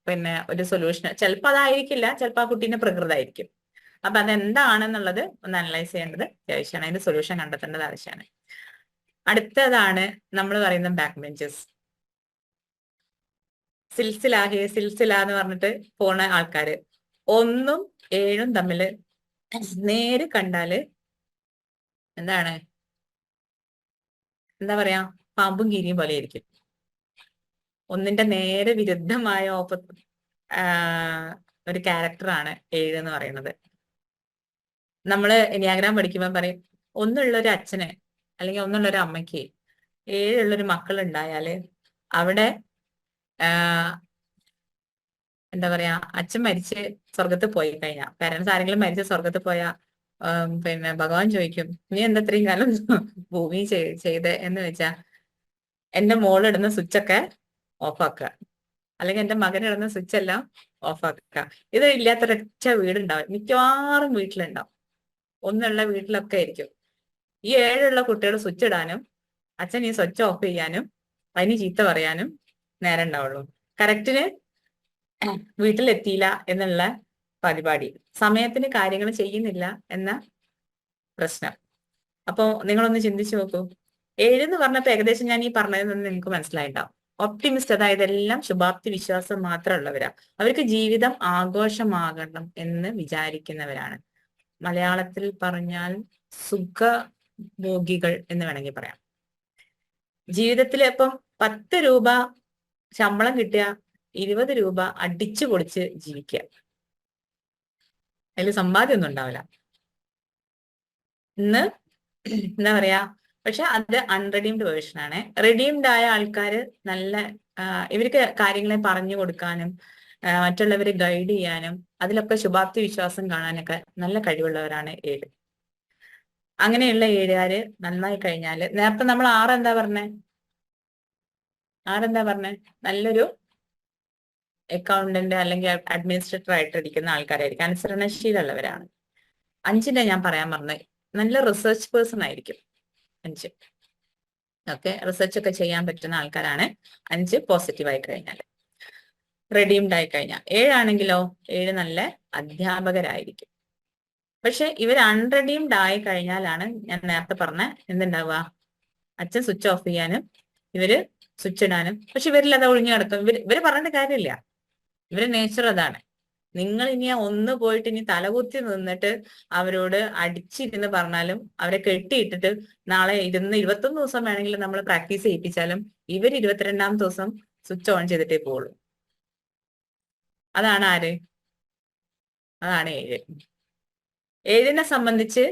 പിന്നെ ഒരു സൊല്യൂഷൻ, ചിലപ്പോൾ അതായിരിക്കില്ല, ചിലപ്പോൾ ആ കുട്ടീന്റെ പ്രകൃതമായിരിക്കും. അപ്പൊ അതെന്താണെന്നുള്ളത് ഒന്ന് അനലൈസ് ചെയ്യേണ്ടത് അത്യാവശ്യമാണ്. അതിന്റെ സൊല്യൂഷൻ കണ്ടെത്തേണ്ടത് ആവശ്യമാണ്. അടുത്തതാണ് നമ്മൾ പറയുന്ന ബാക്ക് ബെഞ്ചസ്. സിൽസില എന്ന് പറഞ്ഞിട്ട് പോണ ആൾക്കാര് 1ഉം 7ഉം തമ്മില് നേര് കണ്ടാല് എന്താ പറയാ, പാമ്പും കീരിയും പോലെ ആയിരിക്കും. ഒന്നിന്റെ നേരെ വിരുദ്ധമായ ഒരു ക്യാരക്ടറാണ് 7 എന്ന് പറയുന്നത്. നമ്മള് എനിയാഗ്രാം പഠിക്കുമ്പോൾ പറയും, ഒന്നുള്ള ഒരു അച്ഛന് അല്ലെങ്കിൽ ഒന്നുള്ള ഒരു അമ്മയ്ക്ക് 7 മക്കൾ ഉണ്ടായാല് അവിടെ എന്താ പറയാ, അച്ഛൻ മരിച്ച് സ്വർഗത്ത് പോയി കഴിഞ്ഞാൽ, പേരൻസ് ആരെങ്കിലും മരിച്ച് സ്വർഗത്ത് പോയാ പിന്നെ ഭഗവാൻ ചോദിക്കും, നീ എന്താ ഇത്രയും കാലം ഭൂമി ചെയ്ത് എന്ന് വെച്ചാ, എന്റെ മോളിടുന്ന സ്വിച്ചൊക്കെ ഓഫാക്കുക, അല്ലെങ്കിൽ എന്റെ മകനിടുന്ന സ്വിച്ച് എല്ലാം ഓഫാക്കുക. ഇത് ഇല്ലാത്തൊരൊറ്റ വീടുണ്ടാവും, മിക്കവാറും വീട്ടിലുണ്ടാവും. ഒന്നുള്ള വീട്ടിലൊക്കെ ആയിരിക്കും. ഈ 7 കുട്ടികൾ സ്വിച്ച് ഇടാനും അച്ഛൻ ഈ സ്വിച്ച് ഓഫ് ചെയ്യാനും അതിന് ചീത്ത പറയാനും നേരം ഉണ്ടാവുള്ളൂ. കറക്റ്റിന് വീട്ടിലെത്തിയില്ല എന്നുള്ള പരിപാടി, സമയത്തിന് കാര്യങ്ങൾ ചെയ്യുന്നില്ല എന്ന പ്രശ്നം. അപ്പോ നിങ്ങളൊന്ന് ചിന്തിച്ചു നോക്കൂ. 7 എന്ന് പറഞ്ഞപ്പോ ഏകദേശം ഞാൻ ഈ പറഞ്ഞതിൽ നിന്ന് നിങ്ങൾക്ക് മനസ്സിലായിണ്ടാവും. ഒപ്റ്റിമിസ്റ്റ്, അതായത് എല്ലാം ശുഭാപ്തി വിശ്വാസം മാത്രമുള്ളവരാ. അവർക്ക് ജീവിതം ആഘോഷമാകണം എന്ന് വിചാരിക്കുന്നവരാണ്. മലയാളത്തിൽ പറഞ്ഞാൽ സുഖഭോഗികൾ എന്ന് വേണമെങ്കിൽ പറയാം. ജീവിതത്തിൽ ഇപ്പം 10 രൂപ ശമ്പളം കിട്ടിയ 20 രൂപ അടിച്ചു പൊളിച്ച് ജീവിക്കുക, അതിൽ സമ്പാദ്യമൊന്നും ഉണ്ടാവില്ല ഇന്ന്, എന്താ പറയാ. പക്ഷെ അത് അൺറെഡീംഡ് വേർഷൻ ആണ്. റെഡീംഡ് ആയ ആൾക്കാര് നല്ല ഇവർക്ക് കാര്യങ്ങളെ പറഞ്ഞു കൊടുക്കാനും മറ്റുള്ളവരെ ഗൈഡ് ചെയ്യാനും അതിലൊക്കെ ശുഭാപ്തി വിശ്വാസം കാണാനൊക്കെ നല്ല കഴിവുള്ളവരാണ് 7. അങ്ങനെയുള്ള 7കാര് നന്നായി കഴിഞ്ഞാല്, നേരത്തെ നമ്മൾ 6 എന്താ പറഞ്ഞേ, നല്ലൊരു അക്കൗണ്ടന്റ് അല്ലെങ്കിൽ അഡ്മിനിസ്ട്രേറ്റർ ആയിട്ട് ഇരിക്കുന്ന ആൾക്കാരായിരിക്കും, അനുസരണശീലമുള്ളവരാണ്. 5ന്റെ ഞാൻ പറയാൻ പറഞ്ഞത് നല്ല റിസർച്ച് പേഴ്സൺ ആയിരിക്കും 5. ഓക്കെ, റിസർച്ച് ഒക്കെ ചെയ്യാൻ പറ്റുന്ന ആൾക്കാരാണ് 5 പോസിറ്റീവ് ആയി കഴിഞ്ഞാൽ. റെഡീംഡ് ആയി കഴിഞ്ഞാൽ 7 ആണെങ്കിലോ 7 നല്ല അധ്യാപകരായിരിക്കും. പക്ഷെ ഇവർ അൺറെഡീംഡ് ആയി കഴിഞ്ഞാലാണ് ഞാൻ നേരത്തെ പറഞ്ഞ എന്തുണ്ടാവുക, അച്ഛൻ സ്വിച്ച് ഓഫ് ചെയ്യാനും ഇവര് സ്വിച്ച് ഇടാനും. പക്ഷെ ഇവരിൽ അത് ഒഴിഞ്ഞു കിടക്കും. ഇവര് പറഞ്ഞിട്ട് കാര്യമില്ല, ഇവര് നേച്ചർ അതാണ്. നിങ്ങൾ ഇനി ഒന്ന് പോയിട്ട് ഇനി തലകുത്തി നിന്നിട്ട് അവരോട് അടിച്ചിരുന്ന് പറഞ്ഞാലും അവരെ കെട്ടിയിട്ടിട്ട് നാളെ 21 ദിവസം വേണമെങ്കിൽ നമ്മൾ പ്രാക്ടീസ് ചെയ്യിപ്പിച്ചാലും ഇവർ 22ാം ദിവസം സ്വിച്ച് ഓൺ ചെയ്തിട്ടേ പോവുള്ളൂ. അതാണ് ആര്? അതാണ് 7. 7നെ സംബന്ധിച്ച്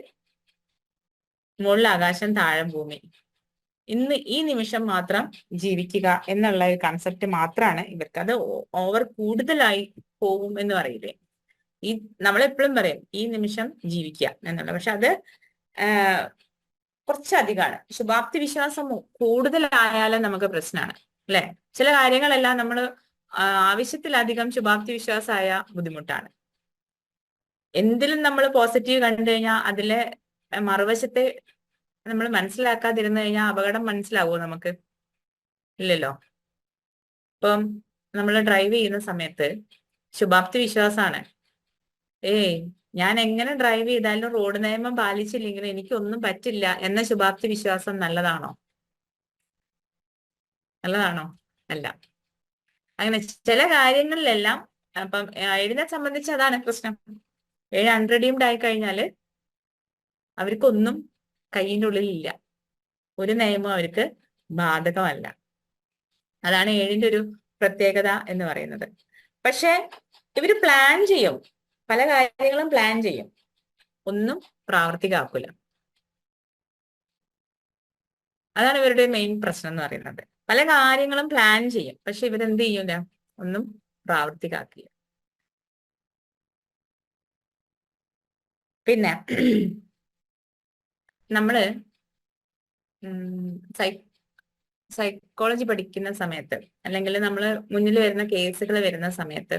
മുകളിൽ ആകാശം താഴെ ഭൂമി, ഇന്ന് ഈ നിമിഷം മാത്രം ജീവിക്കുക എന്നുള്ള ഒരു കൺസെപ്റ്റ് മാത്രമാണ് ഇവർക്ക്. അത് ഓവർ കൂടുതലായി പോകും എന്ന് പറയില്ലേ, ഈ നമ്മളെപ്പോഴും പറയും ഈ നിമിഷം ജീവിക്കുക എന്നുള്ള. പക്ഷെ അത് കുറച്ചധികമാണ്. ശുഭാപ്തി വിശ്വാസം കൂടുതലായാലും നമുക്ക് പ്രശ്നമാണ് അല്ലെ. ചില കാര്യങ്ങളെല്ലാം നമ്മൾ ആവശ്യത്തിലധികം ശുഭാപ്തി വിശ്വാസമായ ബുദ്ധിമുട്ടാണ്. എന്തിലും നമ്മൾ പോസിറ്റീവ് കണ്ടു കഴിഞ്ഞാൽ അതിലെ മറുവശത്തെ നമ്മൾ മനസ്സിലാക്കാതിരുന്നു കഴിഞ്ഞാൽ അപകടം മനസ്സിലാവുമോ നമുക്ക്? ഇല്ലല്ലോ. ഇപ്പം നമ്മൾ ഡ്രൈവ് ചെയ്യുന്ന സമയത്ത് ശുഭാപ്തി വിശ്വാസമാണ്, ഞാൻ എങ്ങനെ ഡ്രൈവ് ചെയ്താലും റോഡ് നിയമം പാലിച്ചില്ലെങ്കിൽ എനിക്കൊന്നും പറ്റില്ല എന്ന ശുഭാപ്തി വിശ്വാസം നല്ലതാണോ? നല്ലതാണോ? അല്ല. അങ്ങനെ ചില കാര്യങ്ങളിലെല്ലാം അപ്പം 7നെ സംബന്ധിച്ച് അതാണ് പ്രശ്നം. 7 അൺറെഡീംഡ് ആയി കഴിഞ്ഞാല് അവർക്കൊന്നും കയ്യിൻ്റെ ഉള്ളിലില്ല, ഒരു നിയമം അവർക്ക് ബാധകമല്ല. അതാണ് 7ന്റെ ഒരു പ്രത്യേകത എന്ന് പറയുന്നത്. പക്ഷെ ഇവര് പ്ലാൻ ചെയ്യും, പല കാര്യങ്ങളും പ്ലാൻ ചെയ്യും, ഒന്നും പ്രാവർത്തികമാക്കൂല. അതാണ് ഇവരുടെ മെയിൻ പ്രശ്നം എന്ന് പറയുന്നത്. പല കാര്യങ്ങളും പ്ലാൻ ചെയ്യും, പക്ഷെ ഇവരെന്ത് ചെയ്യൂല, ഒന്നും പ്രാവർത്തികമാക്കില്ല. പിന്നെ നമ്മള് സൈക്കോളജി പഠിക്കുന്ന സമയത്ത് അല്ലെങ്കിൽ നമ്മൾ മുന്നിൽ വരുന്ന കേസുകൾ വരുന്ന സമയത്ത്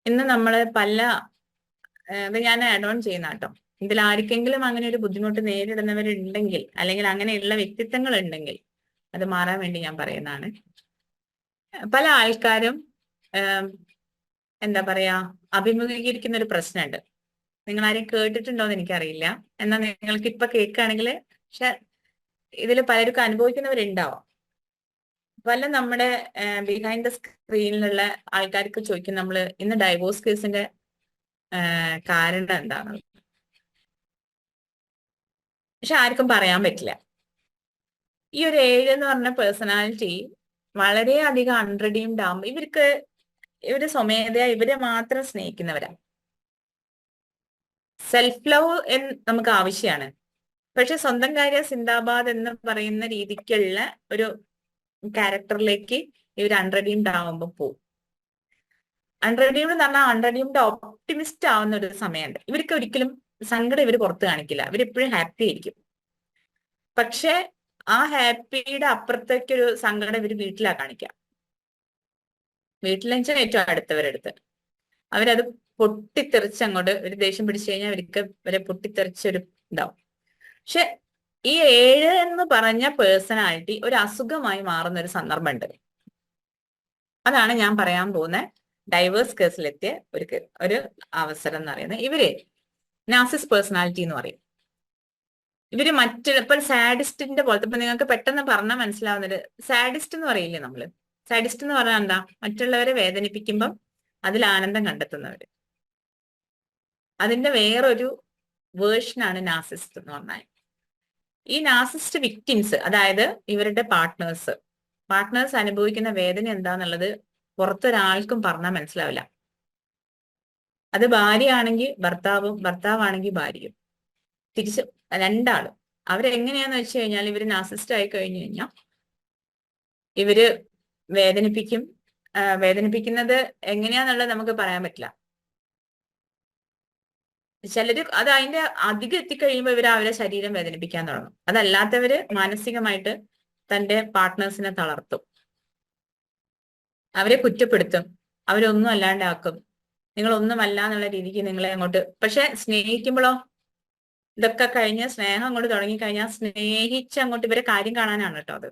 ഇന്ന് നമ്മൾ ഇത് ഞാൻ ആഡ് ഓൺ ചെയ്യുന്ന കേട്ടോ, ഇതിൽ ആർക്കെങ്കിലും അങ്ങനെ ഒരു ബുദ്ധിമുട്ട് നേരിടുന്നവരുണ്ടെങ്കിൽ അല്ലെങ്കിൽ അങ്ങനെയുള്ള വ്യക്തിത്വങ്ങൾ ഉണ്ടെങ്കിൽ അത് മാറാൻ വേണ്ടി ഞാൻ പറയുന്നതാണ്. പല ആൾക്കാരും എന്താ പറയാ അഭിമുഖീകരിക്കുന്ന ഒരു പ്രശ്നമുണ്ട്. നിങ്ങൾ ആരെയും കേട്ടിട്ടുണ്ടോന്ന് എനിക്കറിയില്ല, എന്നാൽ നിങ്ങൾക്ക് ഇപ്പൊ കേൾക്കുകയാണെങ്കിൽ, പക്ഷെ ഇതിൽ പലർക്കും അനുഭവിക്കുന്നവരുണ്ടാവും. പല നമ്മുടെ ബിഹൈൻഡ് ദ സ്ക്രീനിലുള്ള ആൾക്കാർക്ക് ചോദിക്കും, നമ്മൾ ഇന്ന് ഡൈവോഴ്സ് കേസിന്റെ കാരണം എന്താണ്, പക്ഷെ ആർക്കും പറയാൻ പറ്റില്ല. ഈ ഒരു 7 എന്ന് പറഞ്ഞ പേഴ്സണാലിറ്റി വളരെയധികം അൺറെഡീംഡ് ആകുമ്പോൾ ഇവര് സ്വമേധയാ ഇവരെ മാത്രം സ്നേഹിക്കുന്നവരാ. സെൽഫ് ലവ് നമുക്ക് ആവശ്യമാണ്, പക്ഷെ സ്വന്തം കാര്യ സിന്ദാബാദ് എന്ന് പറയുന്ന രീതിക്കുള്ള ഒരു ക്യാരക്ടറിലേക്ക് ഇവർ അൺറെഡീംഡ് ആവുമ്പോൾ പോകും. അൺറെഡീംഡ് എന്ന് പറഞ്ഞാൽ അൺറെഡീംഡ് ഓപ്റ്റിമിസ്റ്റ് ആവുന്ന ഒരു സമയമുണ്ട്. ഇവർക്ക് ഒരിക്കലും സങ്കടം ഇവർ പുറത്ത് കാണിക്കില്ല, ഇവരെപ്പോഴും ഹാപ്പി ആയിരിക്കും. പക്ഷെ ആ ഹാപ്പിയുടെ അപ്പുറത്തേക്കൊരു സങ്കടം ഇവർ വീട്ടിലാ കാണിക്കാം. വീട്ടിലെന്ന് വെച്ചാൽ ഏറ്റവും അടുത്തവരെടുത്ത് അവരത് പൊട്ടിത്തെറിച്ചങ്ങോട്ട് ഒരു ദേഷ്യം പിടിച്ചു കഴിഞ്ഞാൽ അവർക്ക് വരെ പൊട്ടിത്തെറിച്ചൊരു ഇതാവും. പക്ഷെ ഈ 7 എന്ന് പറഞ്ഞ പേഴ്സണാലിറ്റി ഒരു അസുഖമായി മാറുന്ന ഒരു സന്ദർഭമുണ്ട്. അതാണ് ഞാൻ പറയാൻ പോകുന്ന ഡൈവേഴ്സ് കേസിലെത്തിയ ഒരു അവസരം എന്ന് പറയുന്നത്. ഇവര് നാർസിസ് പേഴ്സണാലിറ്റി എന്ന് പറയും. ഇവര് ഇപ്പൊ സാഡിസ്റ്റിന്റെ പോലത്തെ, ഇപ്പൊ നിങ്ങൾക്ക് പെട്ടെന്ന് പറഞ്ഞാൽ മനസ്സിലാവുന്നത് സാഡിസ്റ്റ് എന്ന് പറയില്ലേ നമ്മള്. സാഡിസ്റ്റ് എന്ന് പറഞ്ഞാൽ എന്താ? മറ്റുള്ളവരെ വേദനിപ്പിക്കുമ്പം അതിൽ ആനന്ദം കണ്ടെത്തുന്നവര്. അതിന്റെ വേറൊരു വേർഷനാണ് നാർസിസ്റ്റ് എന്ന് പറഞ്ഞാൽ. ഈ നാർസിസ്റ്റ് വിക്ടിംസ്, അതായത് ഇവരുടെ പാർട്ട്നേഴ്സ് അനുഭവിക്കുന്ന വേദന എന്താന്നുള്ളത് പുറത്തൊരാൾക്കും പറഞ്ഞാൽ മനസ്സിലാവില്ല. അത് ഭാര്യയാണെങ്കിൽ ഭർത്താവും, ഭർത്താവാണെങ്കിൽ ഭാര്യയും, തിരിച്ച് രണ്ടാളും. അവരെങ്ങനെയാന്ന് വെച്ച് കഴിഞ്ഞാൽ ഇവര് നാർസിസ്റ്റ് ആയി കഴിഞ്ഞു കഴിഞ്ഞാൽ ഇവര് വേദനിപ്പിക്കുന്നത് എങ്ങനെയാന്നുള്ളത് നമുക്ക് പറയാൻ പറ്റില്ല. ചിലര് അത് അതിന്റെ അധികം എത്തിക്കഴിയുമ്പോൾ ഇവർ അവരെ ശരീരം വേദനിപ്പിക്കാൻ തുടങ്ങും. അതല്ലാത്തവര് മാനസികമായിട്ട് തന്റെ പാർട്ട്നേഴ്സിനെ തളർത്തും, അവരെ കുറ്റപ്പെടുത്തും, അവരൊന്നും അല്ലാണ്ടാക്കും, നിങ്ങളൊന്നുമല്ല എന്നുള്ള രീതിക്ക് നിങ്ങളെ അങ്ങോട്ട്. പക്ഷെ സ്നേഹിക്കുമ്പോഴോ ഇതൊക്കെ കഴിഞ്ഞ് സ്നേഹം അങ്ങോട്ട് തുടങ്ങിക്കഴിഞ്ഞാൽ സ്നേഹിച്ച് അങ്ങോട്ട് ഇവരെ കാര്യം കാണാനാണ് കേട്ടോ അത്.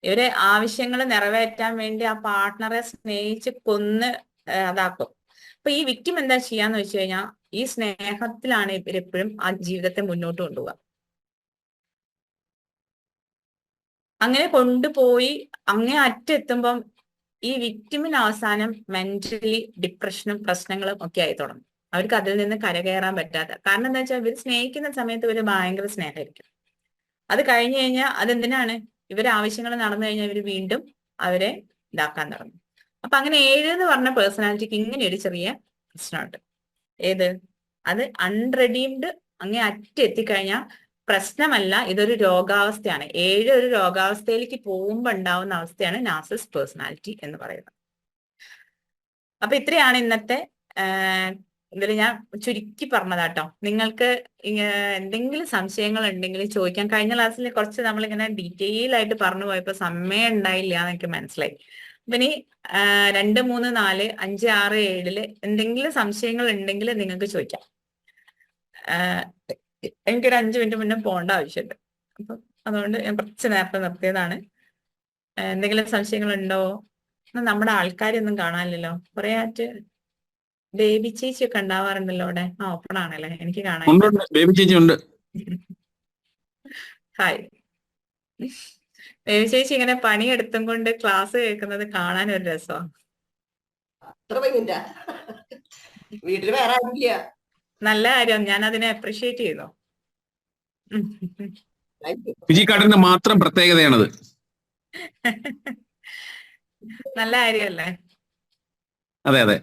ഇവരെ ആവശ്യങ്ങൾ നിറവേറ്റാൻ വേണ്ടി ആ പാർട്ട്ണറെ സ്നേഹിച്ച് കൊന്ന് അതാക്കും. അപ്പൊ ഈ വിക്ടിം എന്താ ചെയ്യാന്ന് വെച്ച് കഴിഞ്ഞാൽ ഈ സ്നേഹത്തിലാണ് ഇവരെപ്പോഴും ആ ജീവിതത്തെ മുന്നോട്ട് കൊണ്ടുപോവുക. അങ്ങനെ കൊണ്ടുപോയി അങ്ങേ അറ്റെത്തുമ്പം ഈ വിക്ടിമിന് അവസാനം മെന്റലി ഡിപ്രഷനും പ്രശ്നങ്ങളും ഒക്കെ ആയി തുടങ്ങും. അവർക്ക് അതിൽ നിന്ന് കരകയറാൻ പറ്റാത്ത കാരണം എന്താ വെച്ചാൽ ഇവർ സ്നേഹിക്കുന്ന സമയത്ത് ഇവര് ഭയങ്കര സ്നേഹമായിരിക്കും. അത് കഴിഞ്ഞു കഴിഞ്ഞാൽ അതെന്തിനാണ് ഇവരെ ആവശ്യങ്ങൾ നടന്നു കഴിഞ്ഞാൽ ഇവർ വീണ്ടും അവരെ ഇതാക്കാൻ തുടങ്ങും. അപ്പൊ അങ്ങനെ 7 എന്ന് പറഞ്ഞ പേഴ്സണാലിറ്റിക്ക് ഇങ്ങനെ ഒരു ചെറിയ പ്രശ്നമുണ്ട്. ഏത്? അത് അൺറെഡീംഡ് അങ്ങേ അറ്റെത്തിക്കഴിഞ്ഞാൽ പ്രശ്നമല്ല, ഇതൊരു രോഗാവസ്ഥയാണ്. 7 ഒരു രോഗാവസ്ഥയിലേക്ക് പോകുമ്പോൾ ഉണ്ടാവുന്ന അവസ്ഥയാണ് നാർസിസിസ്റ്റ് പേഴ്സണാലിറ്റി എന്ന് പറയുന്നത്. അപ്പൊ ഇത്രയാണ് ഇന്നത്തെ ഇതിൽ ഞാൻ ചുരുക്കി പറഞ്ഞതാട്ടോ. നിങ്ങൾക്ക് എന്തെങ്കിലും സംശയങ്ങൾ ഉണ്ടെങ്കിൽ ചോദിക്കാൻ. കഴിഞ്ഞ ക്ലാസ്സിൽ കുറച്ച് നമ്മളിങ്ങനെ ഡീറ്റെയിൽ ആയിട്ട് പറഞ്ഞു പോയപ്പോൾ സമയം ഉണ്ടായില്ല എന്ന് എനിക്ക് മനസ്സിലായി. അപ്പൊ ഇനി 2, 3, 4, 5, 6, 7 എന്തെങ്കിലും സംശയങ്ങൾ ഉണ്ടെങ്കിൽ നിങ്ങൾക്ക് ചോദിക്കാം. എനിക്കൊരു 5 മിനിറ്റ് മുന്നേ പോകേണ്ട ആവശ്യമുണ്ട്. അപ്പം അതുകൊണ്ട് ഞാൻ കുറച്ച് നേരത്തെ നിർത്തിയതാണ്. എന്തെങ്കിലും സംശയങ്ങൾ ഉണ്ടോ? നമ്മുടെ ആൾക്കാരൊന്നും കാണാനില്ലല്ലോ. കുറെ ആയിട്ട് ബേബി ചേച്ചി ഒക്കെ ഉണ്ടാവാറുണ്ടല്ലോ അവിടെ. ഓപ്പൺ ആണല്ലേ, എനിക്ക് കാണാൻ. ബേബി ചേച്ചി ഉണ്ട്. ഹായ്. ബേബി ചേച്ചി ഇങ്ങനെ പണിയെടുത്തും കൊണ്ട് ക്ലാസ് കേൾക്കുന്നത് കാണാൻ ഒരു രസമാണ്. വീട്ടിൽ വേറെ ആരില്ല. നല്ല കാര്യം, ഞാൻ അതിനെ അപ്രീഷിയേറ്റ് ചെയ്തു. ഫിജിക്കാട്ടിന്റെ മാത്രം പ്രത്യേകതയാണത്. നല്ല കാര്യല്ലേ? അതെ അതെ.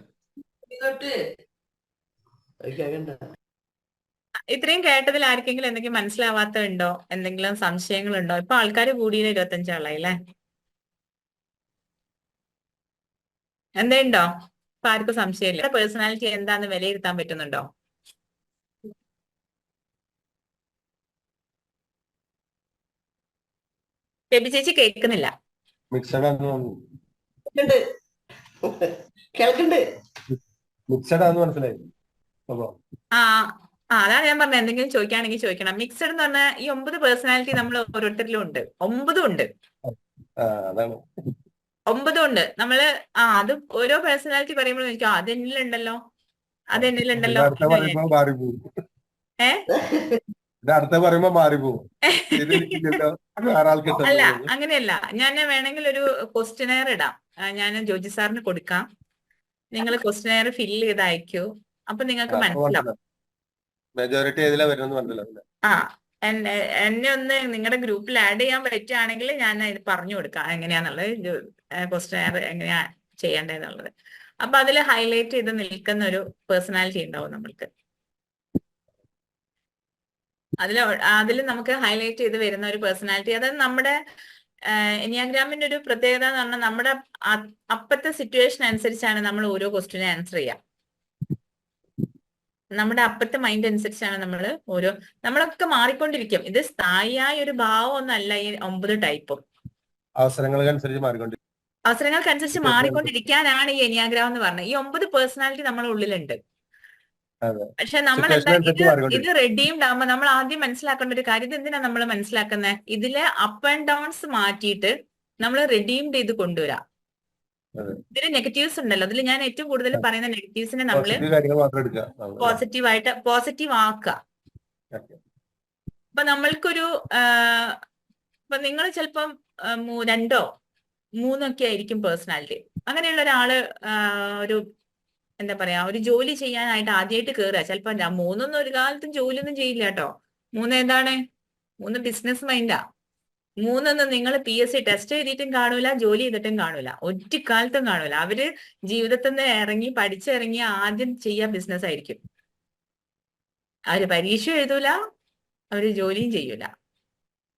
ഇത്രയും കേട്ടതിൽ ആർക്കെങ്കിലും എന്തെങ്കിലും മനസ്സിലാവാത്തതുണ്ടോ? എന്തെങ്കിലും സംശയങ്ങളുണ്ടോ? ഇപ്പൊ ആൾക്കാർ കൂടിയ 25 ആളായി അല്ലേ? എന്തുണ്ടോ? ഇപ്പൊ ആർക്കും സംശയമില്ല. പേഴ്സണാലിറ്റി എന്താന്ന് വിലയിരുത്താൻ പറ്റുന്നുണ്ടോ? ബേബി ചേച്ചി കേൾക്കുന്നില്ല. അതാണ് ഞാൻ പറഞ്ഞത്. എന്തെങ്കിലും ചോദിക്കുകയാണെങ്കിൽ ചോദിക്കണം. മിക്സഡ് എന്ന് പറഞ്ഞാൽ ഈ 9 പേഴ്സണാലിറ്റി നമ്മൾ ഓരോരുത്തരിലും ഉണ്ട്. 9 ഉണ്ട്. 9 ഉണ്ട്. നമ്മള് അത് ഓരോ പേഴ്സണാലിറ്റി പറയുമ്പോഴും എനിക്ക് അതെന്നിലുണ്ടല്ലോ അതെന്നിലുണ്ടല്ലോ. അല്ല, അങ്ങനെയല്ല. ഞാൻ വേണമെങ്കിൽ ഒരു ക്വസ്റ്റ്യനെയർ ഇടാം. ഞാൻ ജോജി സാറിന് കൊടുക്കാം. നിങ്ങൾ ക്വസ്റ്റ്യനെയർ ഫില്ല് ചെയ്ത് അയക്കൂ. അപ്പൊ നിങ്ങൾക്ക് മനസ്സിലാവും. എന്നെ ഒന്ന് നിങ്ങളുടെ ഗ്രൂപ്പിൽ ആഡ് ചെയ്യാൻ പറ്റുകയാണെങ്കിൽ ഞാൻ ഇത് പറഞ്ഞു കൊടുക്കാം എങ്ങനെയാന്നുള്ളത്, ക്വസ്റ്റ്യനെയർ എങ്ങനെയാ ചെയ്യേണ്ടതെന്നുള്ളത്. അപ്പൊ അതിൽ ഹൈലൈറ്റ് ചെയ്ത് നിൽക്കുന്ന ഒരു പേഴ്സണാലിറ്റി ഉണ്ടാവും നമ്മൾക്ക്. അതിൽ നമുക്ക് ഹൈലൈറ്റ് ചെയ്ത് വരുന്ന ഒരു പേഴ്സണാലിറ്റി, അതായത് നമ്മുടെ എനിയാഗ്രാമിന്റെ ഒരു പ്രത്യേകത എന്ന് പറഞ്ഞാൽ നമ്മുടെ അപ്പത്തെ സിറ്റുവേഷൻ അനുസരിച്ചാണ് നമ്മൾ ഓരോ ക്വസ്റ്റ്യനെ ആൻസർ ചെയ്യുക. നമ്മുടെ അപ്പത്തെ മൈൻഡ് അനുസരിച്ചാണ് നമ്മളൊക്കെ മാറിക്കൊണ്ടിരിക്കും. ഇത് സ്ഥായിയായ ഒരു ഭാവം ഒന്നല്ല ഈ 9 ടൈപ്പും. അവസരങ്ങൾക്കനുസരിച്ച് മാറിക്കൊണ്ടിരിക്കാനാണ് ഈ എനിയാഗ്രാം എന്ന് പറഞ്ഞത്. ഈ 9 പേഴ്സണാലിറ്റി നമ്മുടെ ഉള്ളിലുണ്ട്. പക്ഷെ നമ്മൾ എന്താ ഇത് റെഡീംഡ് ആകുമ്പോൾ നമ്മൾ ആദ്യം മനസ്സിലാക്കേണ്ട ഒരു കാര്യം, ഇത് എന്തിനാ നമ്മൾ മനസ്സിലാക്കുന്നത്? ഇതിലെ അപ്പ് ആൻഡ് ഡൗൺസ് മാറ്റിയിട്ട് നമ്മൾ റെഡീംഡ് ചെയ്ത് കൊണ്ടുവരാം. ഇതിന് നെഗറ്റീവ്സ് ഉണ്ടല്ലോ. അതിൽ ഞാൻ ഏറ്റവും കൂടുതൽ പറയുന്ന നെഗറ്റീവ്സിനെ നമ്മൾ പോസിറ്റീവ് ആക്കുക. അപ്പൊ നമ്മൾക്കൊരു ഇപ്പൊ നിങ്ങൾ ചിലപ്പം 2 or 3 ഒക്കെ ആയിരിക്കും പേഴ്സണാലിറ്റി. അങ്ങനെയുള്ള ഒരാള് ഒരു എന്താ പറയാ, ഒരു ജോലി ചെയ്യാനായിട്ട് ആദ്യമായിട്ട് കയറുക. ചിലപ്പോ 3 ഒരു കാലത്തും ജോലിയൊന്നും ചെയ്യില്ല കേട്ടോ. 3 എന്താണ്? 3 ബിസിനസ് മൈൻഡാ. 3 നിങ്ങൾ PSC ടെസ്റ്റ് എഴുതിയിട്ടും കാണൂല, ജോലി ചെയ്തിട്ടും കാണൂല, ഒറ്റ കാലത്തും കാണൂല. അവര് ജീവിതത്തിൽ നിന്ന് പഠിച്ചിറങ്ങി ആദ്യം ചെയ്യാ ബിസിനസ് ആയിരിക്കും. അവര് പരീക്ഷ എഴുതൂല, അവര് ജോലിയും ചെയ്യൂല.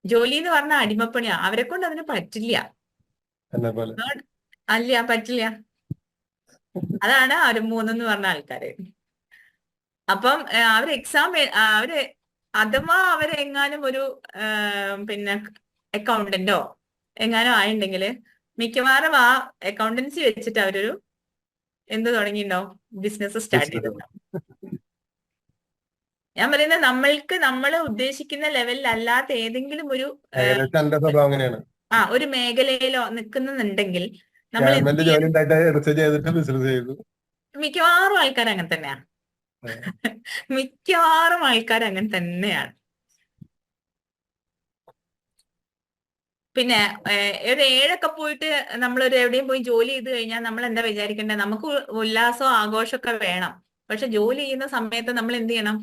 ജോലി എന്ന് പറഞ്ഞാൽ അടിമപ്പണിയാ. അവരെ കൊണ്ട് അതിന് പറ്റില്ല. പറ്റില്ല. അതാണ് ആ 3 എന്ന് പറഞ്ഞ ആൾക്കാര്. അപ്പം അവര് അഥവാ അവരെങ്ങാനും ഒരു പിന്നെ അക്കൗണ്ടന്റോ എങ്ങാനും ആയിട്ടുണ്ടെങ്കിൽ മിക്കവാറും ആ അക്കൗണ്ടൻസി വെച്ചിട്ട് അവരൊരു എന്ത് തുടങ്ങിയിട്ടുണ്ടാവും? ബിസിനസ് സ്റ്റാർട്ട് ചെയ്തിട്ടുണ്ടാവും. ഞാൻ പറയുന്നത് നമ്മൾക്ക് നമ്മൾ ഉദ്ദേശിക്കുന്ന ലെവലിൽ അല്ലാത്ത ഏതെങ്കിലും ഒരു ഏകദേശം എന്റെ സ്വഭാവം അങ്ങനെയാണ്. ഒരു മേഖലയിലോ നിൽക്കുന്നുണ്ടെങ്കിൽ നമ്മൾ എന്ത് ഗവൺമെന്റ് ജോലി ചെയ്യണം? ഉണ്ടായിട്ട് റിസർച്ച് ചെയ്തിട്ട് ബിസിനസ് ചെയ്തു. മിക്കവാറും ആൾക്കാർ അങ്ങനെ തന്നെയാണ്. മിക്കവാറും ആൾക്കാർ അങ്ങനെ തന്നെയാണ്. പിന്നെ ഒരു 7 പോയിട്ട് നമ്മളൊരു എവിടെയും പോയി ജോലി ചെയ്ത് കഴിഞ്ഞാൽ നമ്മൾ എന്താ വിചാരിക്കേണ്ടത്? നമുക്ക് ഉല്ലാസവും ആഘോഷമൊക്കെ വേണം. പക്ഷെ ജോലി ചെയ്യുന്ന സമയത്ത് നമ്മൾ എന്ത് ചെയ്യണം?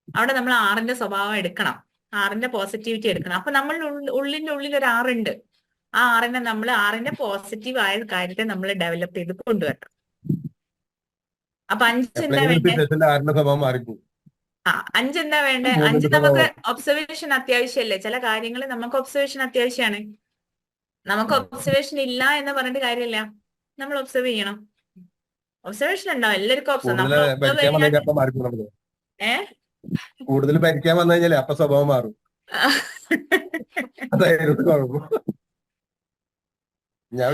അവിടെ നമ്മൾ 6ന്റെ സ്വഭാവം എടുക്കണം. 6ന്റെ പോസിറ്റിവിറ്റി എടുക്കണം. അപ്പൊ നമ്മൾ ഉള്ളിന്റെ ഉള്ളിൽ ഒരു 6 ഉണ്ട്. ആ 6നെ നമ്മൾ 6ന്റെ പോസിറ്റീവ് ആയ കാര്യത്തെ നമ്മൾ ഡെവലപ്പ് ചെയ്ത് കൊണ്ടുവരണം. അപ്പൊ 5 എന്താ വേണ്ടേ? ആരുടെ സ്വഭാവം മാറിപ്പോകും. 5 എന്താ വേണ്ടേ? 5 നമുക്ക് ഒബ്സർവേഷൻ അത്യാവശ്യമല്ലേ? ചില കാര്യങ്ങൾ നമുക്ക് ഒബ്സർവേഷൻ അത്യാവശ്യമാണ്. നമുക്ക് ഒബ്സർവേഷൻ ഇല്ല എന്ന് പറഞ്ഞിട്ട് കാര്യമില്ല. നമ്മൾ ഒബ്സർവ് ചെയ്യണം. ഒബ്സർവേഷൻ ഉണ്ടാവും എല്ലാവർക്കും. കൂടുതൽ ഭരിക്കാൻ വന്നു കഴിഞ്ഞാലേ അപ്പൊ സ്വഭാവം മാറും. അതായിരുന്നു കുഴപ്പം. ഞാൻ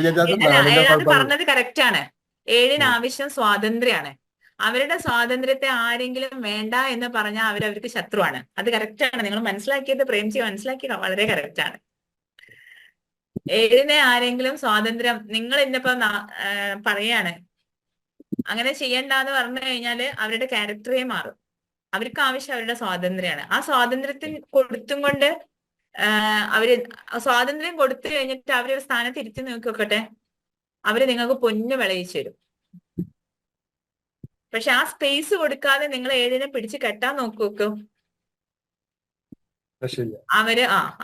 അത് പറഞ്ഞത് കറക്റ്റ് ആണ്. 7ന് ആവശ്യം സ്വാതന്ത്ര്യമാണ്. അവരുടെ സ്വാതന്ത്ര്യത്തെ ആരെങ്കിലും വേണ്ട എന്ന് പറഞ്ഞാൽ അവർക്ക് ശത്രുവാണ്. അത് കറക്റ്റ് ആണ്. നിങ്ങൾ മനസ്സിലാക്കിയത്, പ്രേംജി മനസ്സിലാക്കിയത് വളരെ കറക്റ്റ് ആണ്. 7നെ ആരെങ്കിലും സ്വാതന്ത്ര്യം, നിങ്ങൾ ഇന്നിപ്പോ പറയാണ് അങ്ങനെ ചെയ്യണ്ടെന്ന് പറഞ്ഞു കഴിഞ്ഞാല് അവരുടെ ക്യാരക്ടറേ മാറും. അവർക്ക് ആവശ്യം അവരുടെ സ്വാതന്ത്ര്യമാണ്. ആ സ്വാതന്ത്ര്യത്തിന് കൊടുത്തും കൊണ്ട് സ്വാതന്ത്ര്യം കൊടുത്തു കഴിഞ്ഞിട്ട് അവരൊരു സ്ഥാനത്ത് ഇരുത്തി നോക്കിക്കോട്ടെ, അവര് നിങ്ങൾക്ക് പൊന്നു വിളയിച്ചു തരും. പക്ഷെ ആ സ്പേസ് കൊടുക്കാതെ നിങ്ങൾ 7നെ പിടിച്ച് കെട്ടാൻ നോക്കും,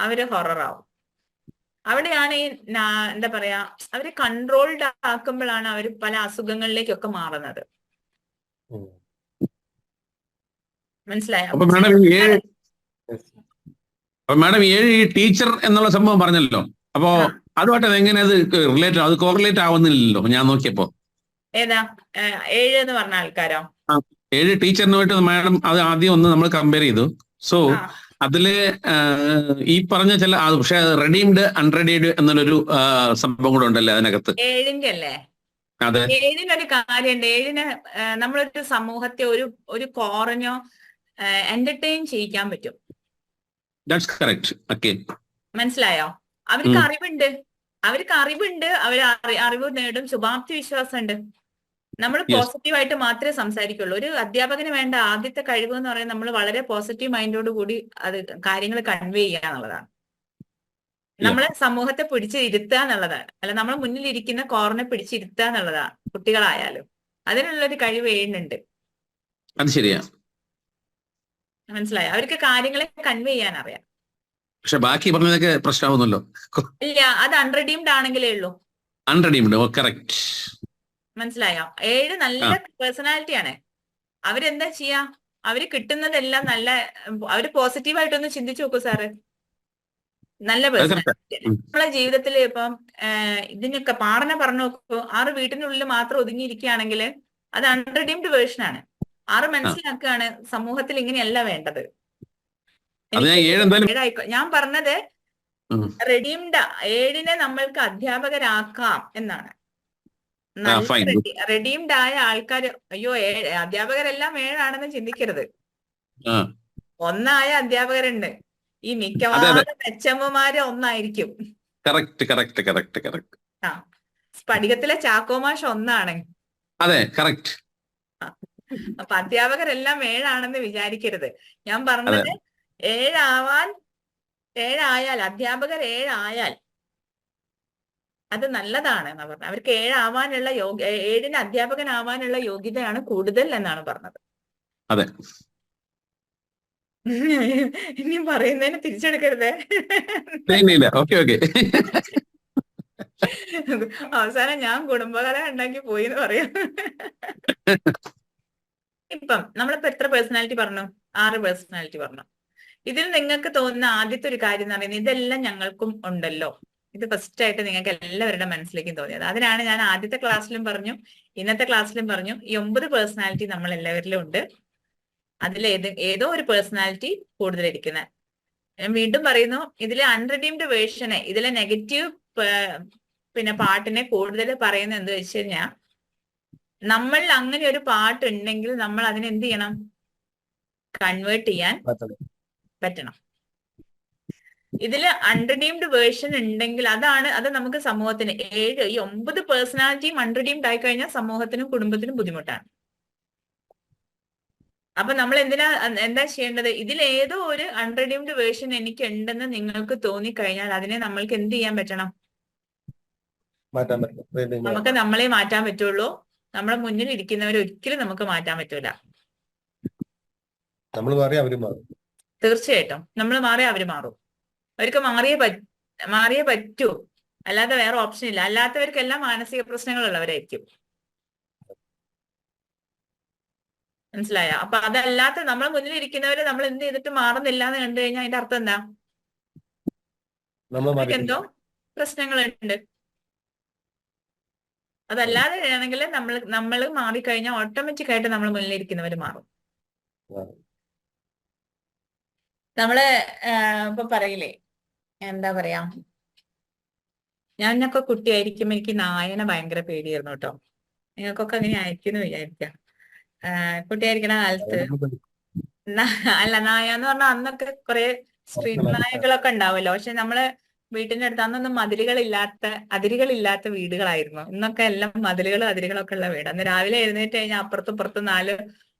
അവര് ഹൊററാവും. അവിടെയാണ് ഈ എന്താ പറയാ, അവര് കൺട്രോൾഡ് ആക്കുമ്പോഴാണ് അവര് പല അസുഖങ്ങളിലേക്കൊക്കെ മാറുന്നത്. മനസ്സിലായോ? അപ്പൊ മാഡം 7 ഈ ടീച്ചർ എന്നുള്ള സംഭവം പറഞ്ഞല്ലോ. അപ്പോ അതുമായിട്ട് എങ്ങനെ അത് റിലേറ്റ്, അത് കോറിലേറ്റ് ആവുന്നില്ലല്ലോ ഞാൻ നോക്കിയപ്പോ. ഏതാ 7 എന്ന് പറഞ്ഞ ആൾക്കാരോ? 7 ടീച്ചറിനുമായിട്ട് മാഡം അത് ആദ്യം ഒന്ന് നമ്മൾ കമ്പയർ ചെയ്തു. സോ അതില് ഈ പറഞ്ഞ ചില, പക്ഷെ റെഡീംഡ് അൺറെഡീഡ് എന്നുള്ളൊരു സംഭവം കൂടെ ഉണ്ടല്ലേ അതിനകത്ത്? 7ന്റെ അല്ലേ? അതെ. 7-നൊരു കാര്യമുണ്ട്. 7-ന് നമ്മളൊരു സമൂഹത്തെ ഒരു കോറനോ എന്റർടൈൻ ചെയ്യിക്കാൻ പറ്റും. That's correct. ഓക്കേ, മനസ്സിലായോ? അവർക്ക് അറിവുണ്ട്. അവർ അറിവ് നേടും. ശുഭാപ്തി വിശ്വാസം ഉണ്ട്. നമ്മൾ പോസിറ്റീവായിട്ട് മാത്രമേ സംസാരിക്കുള്ളൂ. ഒരു അധ്യാപകന് വേണ്ട ആദ്യത്തെ കഴിവ് എന്ന് പറയുന്നത് നമ്മൾ വളരെ പോസിറ്റീവ് മൈൻഡോട് കൂടി അത് കാര്യങ്ങൾ കൺവേ ചെയ്യുക എന്നുള്ളതാണ്. നമ്മളെ സമൂഹത്തെ പിടിച്ചിരുത്തുക എന്നുള്ളതാണ്. അല്ല, നമ്മൾ മുന്നിൽ ഇരിക്കുന്ന കോർണെ പിടിച്ചിരുത്തുക എന്നുള്ളതാണ്. കുട്ടികളായാലും അതിനുള്ളൊരു കഴിവ് 7-നുണ്ട്. അത് ശരിയാ. മനസ്സിലായോ? അവർക്ക് കാര്യങ്ങളെ കൺവേ ചെയ്യാൻ അറിയാം. പക്ഷെ ബാക്കി പറഞ്ഞതൊക്കെ പ്രശ്നമാവുന്നല്ലോ. ഇല്ല, അത് അൺറെഡീംഡ് ആണെങ്കിലേ ഉള്ളൂ. അൺറെഡീംഡ്, കറക്റ്റ്. മനസ്സിലായോ? 7 നല്ല പേഴ്സണാലിറ്റിയാണ്. അവരെന്താ ചെയ്യാ? അവര് കിട്ടുന്നതെല്ലാം നല്ല, അവര് പോസിറ്റീവായിട്ടൊന്ന് ചിന്തിച്ചു നോക്കൂ സാറ്. നല്ല പേഴ്സണാലിറ്റി. നമ്മളെ ജീവിതത്തിൽ ഇപ്പം ഇതിനൊക്കെ പാടനെ പറഞ്ഞു നോക്കൂ. 6 വീട്ടിനുള്ളിൽ മാത്രം ഒതുങ്ങിയിരിക്കുകയാണെങ്കിൽ അത് അൺറെഡീംഡ് വേർഷൻ ആണ്. 6 മനസ്സിലാക്കുകയാണ് സമൂഹത്തിൽ ഇങ്ങനെയല്ല വേണ്ടത്. ഞാൻ പറഞ്ഞത് റെഡീംഡ് 7-നെ നമ്മൾക്ക് അധ്യാപകരാക്കാം എന്നാണ്. റെഡീംഡ് ആയ ആൾക്കാർ, അയ്യോ അധ്യാപകരെല്ലാം 7 ചിന്തിക്കരുത്. 1 അധ്യാപകരുണ്ട്. ഈ മിക്കവാറും എച്ച്എമ്മുമാര് 1 സ്ഫടികത്തിലെ ചാക്കോമാഷ് 1. അതെ, കറക്റ്റ്. അപ്പൊ അധ്യാപകരെല്ലാം 7 വിചാരിക്കരുത്. ഞാൻ പറഞ്ഞത് 7 അധ്യാപകർ 7 അത് നല്ലതാണ് എന്നാ പറഞ്ഞത്. അവർക്ക് 7-ന് അധ്യാപകനാവാനുള്ള യോഗ്യതയാണ് കൂടുതൽ എന്നാണ് പറഞ്ഞത്. അതെ. ഇനി പറയുന്നതിന് തിരിച്ചെടുക്കരുതേ. അവസാനം ഞാൻ കുടുംബകലം ഉണ്ടാക്കി പോയി എന്ന് പറയാം. ഇപ്പം നമ്മളിപ്പോ എത്ര പേഴ്സണാലിറ്റി പറഞ്ഞു? 6 പേഴ്സണാലിറ്റി പറഞ്ഞു. ഇതിൽ നിങ്ങൾക്ക് തോന്നുന്ന ആദ്യത്തെ ഒരു കാര്യം എന്ന് പറയുന്നത് ഇതെല്ലാം ഞങ്ങൾക്കും ഉണ്ടല്ലോ. ഇത് ഫസ്റ്റ് ആയിട്ട് നിങ്ങൾക്ക് എല്ലാവരുടെ മനസ്സിലേക്കും തോന്നിയത്. അതിനാണ് ഞാൻ ആദ്യത്തെ ക്ലാസ്സിലും പറഞ്ഞു, ഇന്നത്തെ ക്ലാസ്സിലും പറഞ്ഞു, ഈ 9 പേഴ്സണാലിറ്റി നമ്മൾ എല്ലാവരിലും ഉണ്ട്. അതിൽ ഏതോ ഒരു പേഴ്സണാലിറ്റി കൂടുതലിരിക്കുന്നത്. ഞാൻ വീണ്ടും പറയുന്നു, ഇതിലെ അൺറെഡീംഡ് വേർഷനെ, ഇതിലെ നെഗറ്റീവ് പാട്ടിനെ കൂടുതൽ പറയുന്നത് എന്ത് വെച്ച് കഴിഞ്ഞാൽ, നമ്മൾ അങ്ങനെ ഒരു പാട്ട് ഉണ്ടെങ്കിൽ നമ്മൾ അതിനെന്ത് ചെയ്യണം? കൺവേർട്ട് ചെയ്യാൻ പറ്റണം. പറ്റണം. ഇതില് അൺറിഡീംഡ് വേർഷൻ ഉണ്ടെങ്കിൽ അത് നമുക്ക് സമൂഹത്തിന് 9 പേഴ്സണാലിറ്റിയും അൺറിഡീംഡ് ആയി കഴിഞ്ഞാൽ സമൂഹത്തിനും കുടുംബത്തിനും ബുദ്ധിമുട്ടാണ്. അപ്പൊ നമ്മൾ എന്താ ചെയ്യേണ്ടത്? ഇതിൽ ഏതോ ഒരു അൺറിഡീംഡ് വേർഷൻ എനിക്ക് ഉണ്ടെന്ന് നിങ്ങൾക്ക് തോന്നിക്കഴിഞ്ഞാൽ അതിനെ നമ്മൾക്ക് എന്ത് ചെയ്യാൻ പറ്റണം? മാറ്റാൻ പറ്റില്ല. നമുക്ക് നമ്മളെ മാറ്റാൻ പറ്റുള്ളൂ. നമ്മളെ മുന്നിൽ ഇരിക്കുന്നവരെ ഒരിക്കലും നമുക്ക് മാറ്റാൻ പറ്റൂല. നമ്മൾ മാറി അവരും മാറും. തീർച്ചയായിട്ടും നമ്മൾ മാറി അവര് മാറും. അവർക്ക് മാറിയേ പറ്റൂ. അല്ലാതെ വേറെ ഓപ്ഷൻ ഇല്ല. അല്ലാത്തവർക്കെല്ലാം മാനസിക പ്രശ്നങ്ങളുള്ളവരായിരിക്കും. മനസ്സിലായോ? അപ്പൊ അതല്ലാത്ത നമ്മളെ മുന്നിൽ ഇരിക്കുന്നവര് നമ്മൾ എന്ത് ചെയ്തിട്ട് മാറുന്നില്ല എന്ന് കണ്ടു കഴിഞ്ഞാൽ അതിന്റെ അർത്ഥം എന്താ? നമ്മൾ മാറി എന്തോ പ്രശ്നങ്ങളുണ്ട്. അതല്ലാതെ ആണെങ്കിൽ നമ്മൾ മാറിക്കഴിഞ്ഞാൽ ഓട്ടോമാറ്റിക് ആയിട്ട് നമ്മൾ മുന്നിലിരിക്കുന്നവര് മാറും. നമ്മള് ഇപ്പൊ പറയില്ലേ, എന്താ പറയാ, ഞാനൊക്കെ കുട്ടിയായിരിക്കുമ്പോ എനിക്ക് നായനെ ഭയങ്കര പേടിയായിരുന്നു കേട്ടോ. നിങ്ങൾക്കൊക്കെ അങ്ങനെ ആയിരിക്കും വിചാരിക്കാം. കുട്ടിയായിരിക്കണ കാലത്ത് അല്ല, നായ എന്ന് പറഞ്ഞാൽ അന്നൊക്കെ കുറെ സ്ട്രീറ്റ് നായകളൊക്കെ ഉണ്ടാവുമല്ലോ. പക്ഷെ നമ്മള് വീട്ടിന്റെ അടുത്ത് അന്നൊന്നും അതിരുകളില്ലാത്ത വീടുകളായിരുന്നു. ഇന്നൊക്കെ എല്ലാം അതിരുകളൊക്കെ ഉള്ള വീട്. അന്ന് രാവിലെ എഴുന്നേറ്റ് കഴിഞ്ഞാൽ അപ്പുറത്തും ഇപ്പുറത്തും 4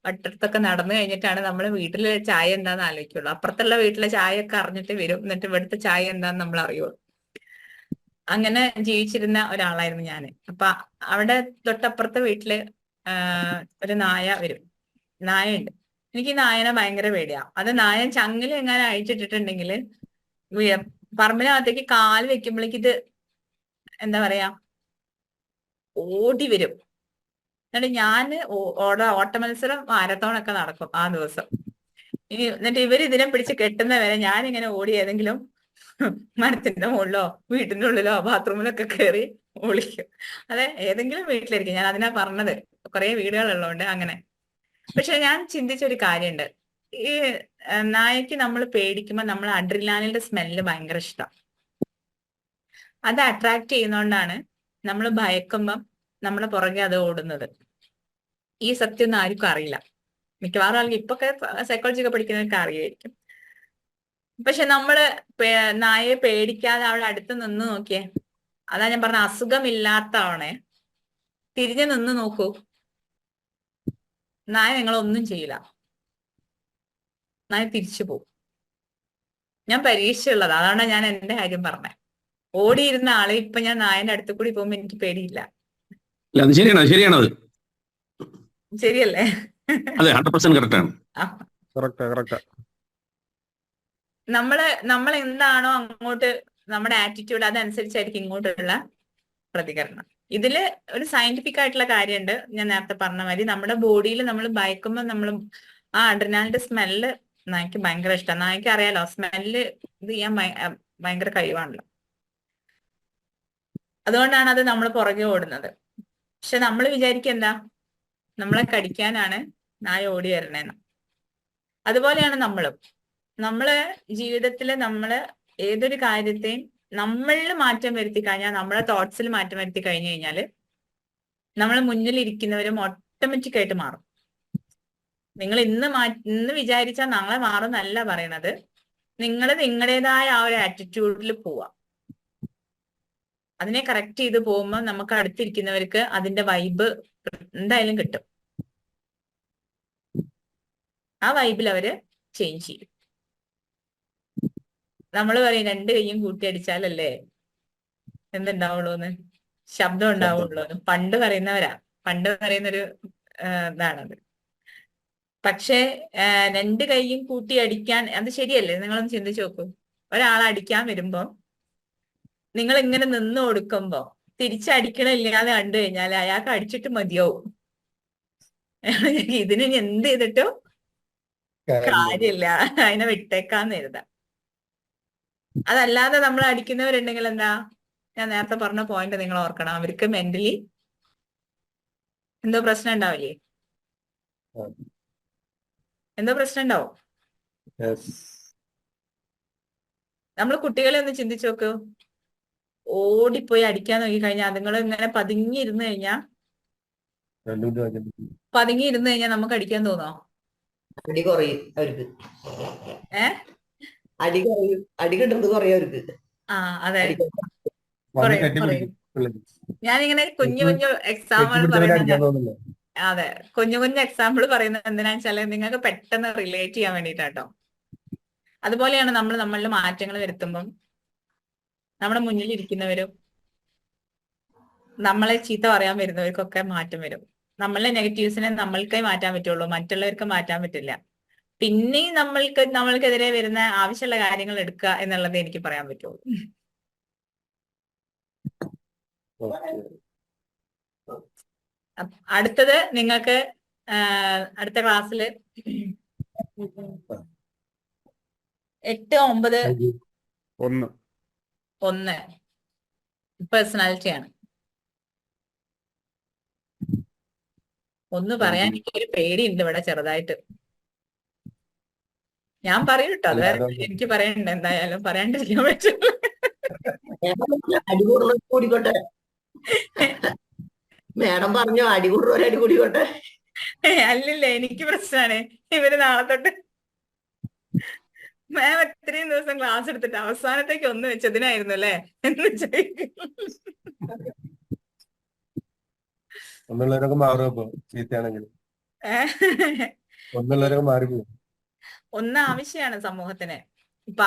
വട്ടത്തൊക്കെ നടന്നു കഴിഞ്ഞിട്ടാണ് നമ്മൾ വീട്ടിലെ ചായ എന്താന്ന് ആലോചിക്കുള്ളൂ. അപ്പുറത്തുള്ള വീട്ടിലെ ചായ ഒക്കെ അറിഞ്ഞിട്ട് വരും. എന്നിട്ട് ഇവിടുത്തെ ചായ എന്താന്ന് നമ്മൾ അറിയുള്ളൂ. അങ്ങനെ ജീവിച്ചിരുന്ന ഒരാളായിരുന്നു ഞാൻ. അപ്പൊ അവിടെ തൊട്ടപ്പുറത്തെ വീട്ടില് ഒരു നായ വരും. നായയുണ്ട്. എനിക്ക് നായനെ ഭയങ്കര പേടിയാ. അത് നായൻ ചങ്ങിൽ എങ്ങനെ അഴിച്ചിട്ടിട്ടുണ്ടെങ്കിൽ പറമ്പിനകത്തേക്ക് കാല് വെക്കുമ്പോഴേക്ക് ഇത് എന്താ പറയാ ഓടി വരും. എന്നിട്ട് ഞാന് ഓട്ട മത്സരം മാരത്തോണൊക്കെ നടക്കും ആ ദിവസം. എന്നിട്ട് ഇതിനെ പിടിച്ച് കെട്ടുന്ന വരെ ഞാനിങ്ങനെ ഓടി ഏതെങ്കിലും മരത്തിന്റെ മുകളിലോ വീട്ടിന്റെ ഉള്ളിലോ ബാത്റൂമിലൊക്കെ കയറി ഒളിക്കും. അതെ, ഏതെങ്കിലും വീട്ടിലിരിക്കും. ഞാൻ അതിനാ പറഞ്ഞത്, കുറെ വീടുകളുള്ളതുകൊണ്ട് അങ്ങനെ. പക്ഷെ ഞാൻ ചിന്തിച്ചൊരു കാര്യമുണ്ട്. ഈ നായക്ക് നമ്മൾ പേടിക്കുമ്പോൾ നമ്മൾ അഡ്രിനാലിന്റെ സ്മെല്ല് ഭയങ്കര ഇഷ്ടം. അത് അട്രാക്ട് ചെയ്യുന്നോണ്ടാണ് നമ്മൾ ഭയക്കുമ്പം നമ്മളെ പുറകെ അത് ഓടുന്നത്. ഈ സത്യം ഒന്നും ആർക്കും അറിയില്ല. മിക്കവാറും ആൾക്ക് ഇപ്പൊക്കെ സൈക്കോളജി ഒക്കെ പഠിക്കുന്നവർക്ക് അറിയായിരിക്കും. പക്ഷെ നമ്മള് നായയെ പേടിക്കാതെ അവളെ അടുത്ത് നിന്ന് നോക്കിയേ. അതാ ഞാൻ പറഞ്ഞ, അസുഖമില്ലാത്തവണെ തിരിഞ്ഞു നിന്ന് നോക്കൂ. നായ നിങ്ങളൊന്നും ചെയ്യില്ല. നായ തിരിച്ചു പോകും. ഞാൻ പരീക്ഷയുള്ളത്, അതുകൊണ്ടാണ് ഞാൻ എന്റെ കാര്യം പറഞ്ഞത്. ഓടിയിരുന്ന ആള് ഇപ്പൊ ഞാൻ നായന്റെ അടുത്ത് കൂടി പോകുമ്പോ എനിക്ക് പേടിയില്ല. ശരിയാണത്. ശരിയല്ലേ? അതെ, 100% കറക്റ്റാണ്. നമ്മൾ എന്താണോ അങ്ങോട്ട് നമ്മുടെ ആറ്റിറ്റ്യൂഡ്, അതനുസരിച്ചായിരിക്കും ഇങ്ങോട്ടുള്ള പ്രതികരണം. ഇതില് ഒരു സയന്റിഫിക് ആയിട്ടുള്ള കാര്യമുണ്ട്. ഞാൻ നേരത്തെ പറഞ്ഞ മാതിരി നമ്മുടെ ബോഡിയിൽ നമ്മൾ ഭയക്കുമ്പോൾ നമ്മൾ ആ അഡ്രിനാലിന്റെ സ്മെല്ല് നായ്ക്ക് ഭയങ്കര ഇഷ്ടമാണ്. നായ്ക്ക് അറിയാലോ സ്മെല്ല് ഇത് ചെയ്യാൻ ഭയങ്കര കഴിവാണല്ലോ. അതുകൊണ്ടാണ് അത് നമ്മൾ പുറകെ ഓടുന്നത്. പക്ഷെ നമ്മൾ വിചാരിക്കുക എന്താ, നമ്മളെ കടിക്കാനാണ് നായ ഓടി വരണേന്ന്. അതുപോലെയാണ് നമ്മള് ജീവിതത്തില് ഏതൊരു കാര്യത്തെയും നമ്മളിൽ മാറ്റം വരുത്തി കഴിഞ്ഞാൽ, നമ്മളെ തോട്ട്സിൽ മാറ്റം വരുത്തി കഴിഞ്ഞു കഴിഞ്ഞാല് നമ്മൾ മുന്നിൽ ഇരിക്കുന്നവരും ഓട്ടോമാറ്റിക് ആയിട്ട് മാറും. നിങ്ങൾ ഇന്ന് വിചാരിച്ചാൽ നാളെ മാറുന്നല്ല പറയണത്. നിങ്ങൾ നിങ്ങളുടേതായ ആ ഒരു ആറ്റിറ്റ്യൂഡിൽ പോവാ. അതിനെ കറക്റ്റ് ചെയ്ത് പോകുമ്പോൾ നമുക്ക് അടുത്തിരിക്കുന്നവർക്ക് അതിന്റെ വൈബ് എന്തായാലും കിട്ടും. ആ വൈബിൽ അവര് ചേഞ്ച് ചെയ്യും. നമ്മൾ പറയും 2 കൈയും കൂട്ടി അടിച്ചാലല്ലേ എന്തുണ്ടാവുള്ളൂന്ന്, ശബ്ദം ഉണ്ടാവുള്ളൂന്ന് പണ്ട് പറയുന്നൊരു ഇതാണത്. പക്ഷേ 2 കൈയും കൂട്ടി അടിക്കാൻ അത് ശരിയല്ലേ? നിങ്ങളൊന്ന് ചിന്തിച്ചു നോക്കൂ. ഒരാൾ അടിക്കാൻ വരുമ്പോ നിങ്ങൾ ഇങ്ങനെ നിന്ന് കൊടുക്കുമ്പോ തിരിച്ചടിക്കണില്ലാതെ കണ്ടു കഴിഞ്ഞാൽ അയാൾക്ക് അടിച്ചിട്ട് മതിയാവും. ഇതിന് എന്ത് ചെയ്തിട്ടും കാര്യമില്ല, അതിനെ വിട്ടേക്കാന്ന് കരുതാം. അതല്ലാതെ നമ്മൾ അടിക്കുന്നവരുണ്ടെങ്കിൽ എന്താ, ഞാൻ നേരത്തെ പറഞ്ഞ പോയിന്റ് നിങ്ങൾ ഓർക്കണം. അവർക്ക് മെന്റലി എന്തോ പ്രശ്നം ഉണ്ടാവില്ലേ? എന്തോ പ്രശ്നം ഉണ്ടാവും. നമ്മൾ കുട്ടികളെ ഒന്ന് ചിന്തിച്ചു നോക്കൂ. ഓടിപ്പോയി അടിക്കാൻ നോക്കി കഴിഞ്ഞാൽ അതുങ്ങൾ ഇങ്ങനെ പതുങ്ങിയിരുന്ന് കഴിഞ്ഞാൽ നമുക്ക് അടിക്കാൻ തോന്നോ? അടി കുറയും അവർക്ക്. ഏ അടി കുറയും, അടി കിട്ടുന്നത് കുറയും അവർക്ക്. ആ അതെ, അടി വന്ന് കുറയും കെട്ടിപ്പിടിക്കും പിള്ളേര്. ഞാനിങ്ങനെ കുഞ്ഞു കുഞ്ഞു എക്സാമ്പിൾ കെട്ടിപ്പിടിച്ചവരെ അടിക്കാൻ പറയുന്നത്, തോന്നില്ല. അതെ, കുഞ്ഞു കുഞ്ഞു എക്സാമ്പിൾ പറയുന്നത് എന്തിനാ വെച്ചാല് നിങ്ങൾക്ക് പെട്ടെന്ന് റിലേറ്റ് ചെയ്യാൻ വേണ്ടിയിട്ടാട്ടോ. അതുപോലെയാണ് നമ്മൾ നമ്മളിൽ മാറ്റങ്ങൾ വരുത്തുമ്പം നമ്മുടെ മുന്നിൽ ഇരിക്കുന്നവരും നമ്മളെ ചീത്ത പറയാൻ വരുന്നവർക്കൊക്കെ മാറ്റം വരും. നമ്മളുടെ നെഗറ്റീവ്സിനെ നമ്മൾക്കേ മാറ്റാൻ പറ്റുള്ളൂ, മറ്റുള്ളവർക്ക് മാറ്റാൻ പറ്റില്ല. പിന്നെ നമ്മൾക്കെതിരെ വരുന്ന ആവശ്യമുള്ള കാര്യങ്ങൾ എടുക്കുക എന്നുള്ളത് എനിക്ക് പറയാൻ പറ്റുള്ളൂ. അടുത്തത് നിങ്ങൾക്ക് അടുത്ത ക്ലാസ്സിൽ 8, 9, 1 പേഴ്സണാലിറ്റിയാണ്. ഒന്ന് പറയാൻ എനിക്കൊരു പേടിയുണ്ട് ഇവിടെ ചെറുതായിട്ട്. ഞാൻ പറയൂ കേട്ടോ, അത് എനിക്ക് പറയണ്ട, എന്തായാലും പറയാണ്ടിരിക്കാൻ പറ്റില്ല. അടി കൂടുന്നവർ കൂടിക്കോട്ടെ. മേഡം പറഞ്ഞു അടി കൂടുന്നവർ അടി കൂടിക്കോട്ടെ. അല്ലില്ല, എനിക്ക് പ്രശ്നമാണ്. ഇവര് നാളെ തൊട്ട് മാം ഇത്രയും ദിവസം ക്ലാസ് എടുത്തിട്ട് അവസാനത്തേക്ക് ഒന്ന് വെച്ചതിനായിരുന്നു അല്ലേ എന്ന് ചോദിക്കും. ഒന്നുള്ളവരൊക്കെ മാറും. ഇപ്പൊ ചീത്തയാണെങ്കിൽ ഒന്നുള്ളവരൊക്കെ മാറിപ്പോകും. ഒന്ന് ആവശ്യമാണ് സമൂഹത്തിന്. ഇപ്പൊ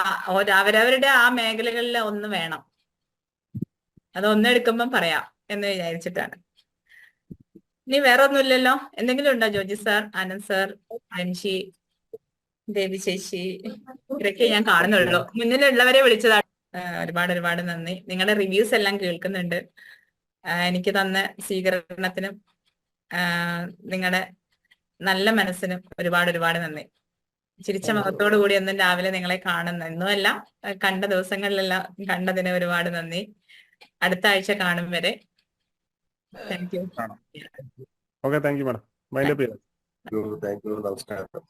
അവരവരുടെ ആ മേഖലകളിൽ ഒന്ന് വേണം. അത് ഒന്നെടുക്കുമ്പം പറയാം എന്ന് വിചാരിച്ചിട്ടാണ്. ഇനി വേറെ ഒന്നുമില്ലല്ലോ? എന്തെങ്കിലും ഉണ്ടോ ജോജി സാർ, ആനന്ദ് സാർ, അൻഷി, ദേവി ചേച്ചി? ഇതൊക്കെ ഞാൻ കാണുന്നുള്ളൂ. മുന്നിലുള്ളവരെ വിളിച്ചതാണ്. ഒരുപാട് നന്ദി. നിങ്ങളുടെ റിവ്യൂസ് എല്ലാം കേൾക്കുന്നുണ്ട്. എനിക്ക് തന്ന സ്വീകരണത്തിനും നിങ്ങളുടെ നല്ല മനസ്സിനും ഒരുപാട് നന്ദി. ചിരിച്ച മുഖത്തോടു കൂടി എന്നും രാവിലെ നിങ്ങളെ കാണുന്ന, ഇന്നുമല്ല കണ്ട ദിവസങ്ങളിലെല്ലാം കണ്ടതിന് ഒരുപാട് നന്ദി. അടുത്ത ആഴ്ച കാണും വരെ. Thank you. Okay, thank you madam. Mind up ചെയ്യാം. Thank you. നമസ്കാരം.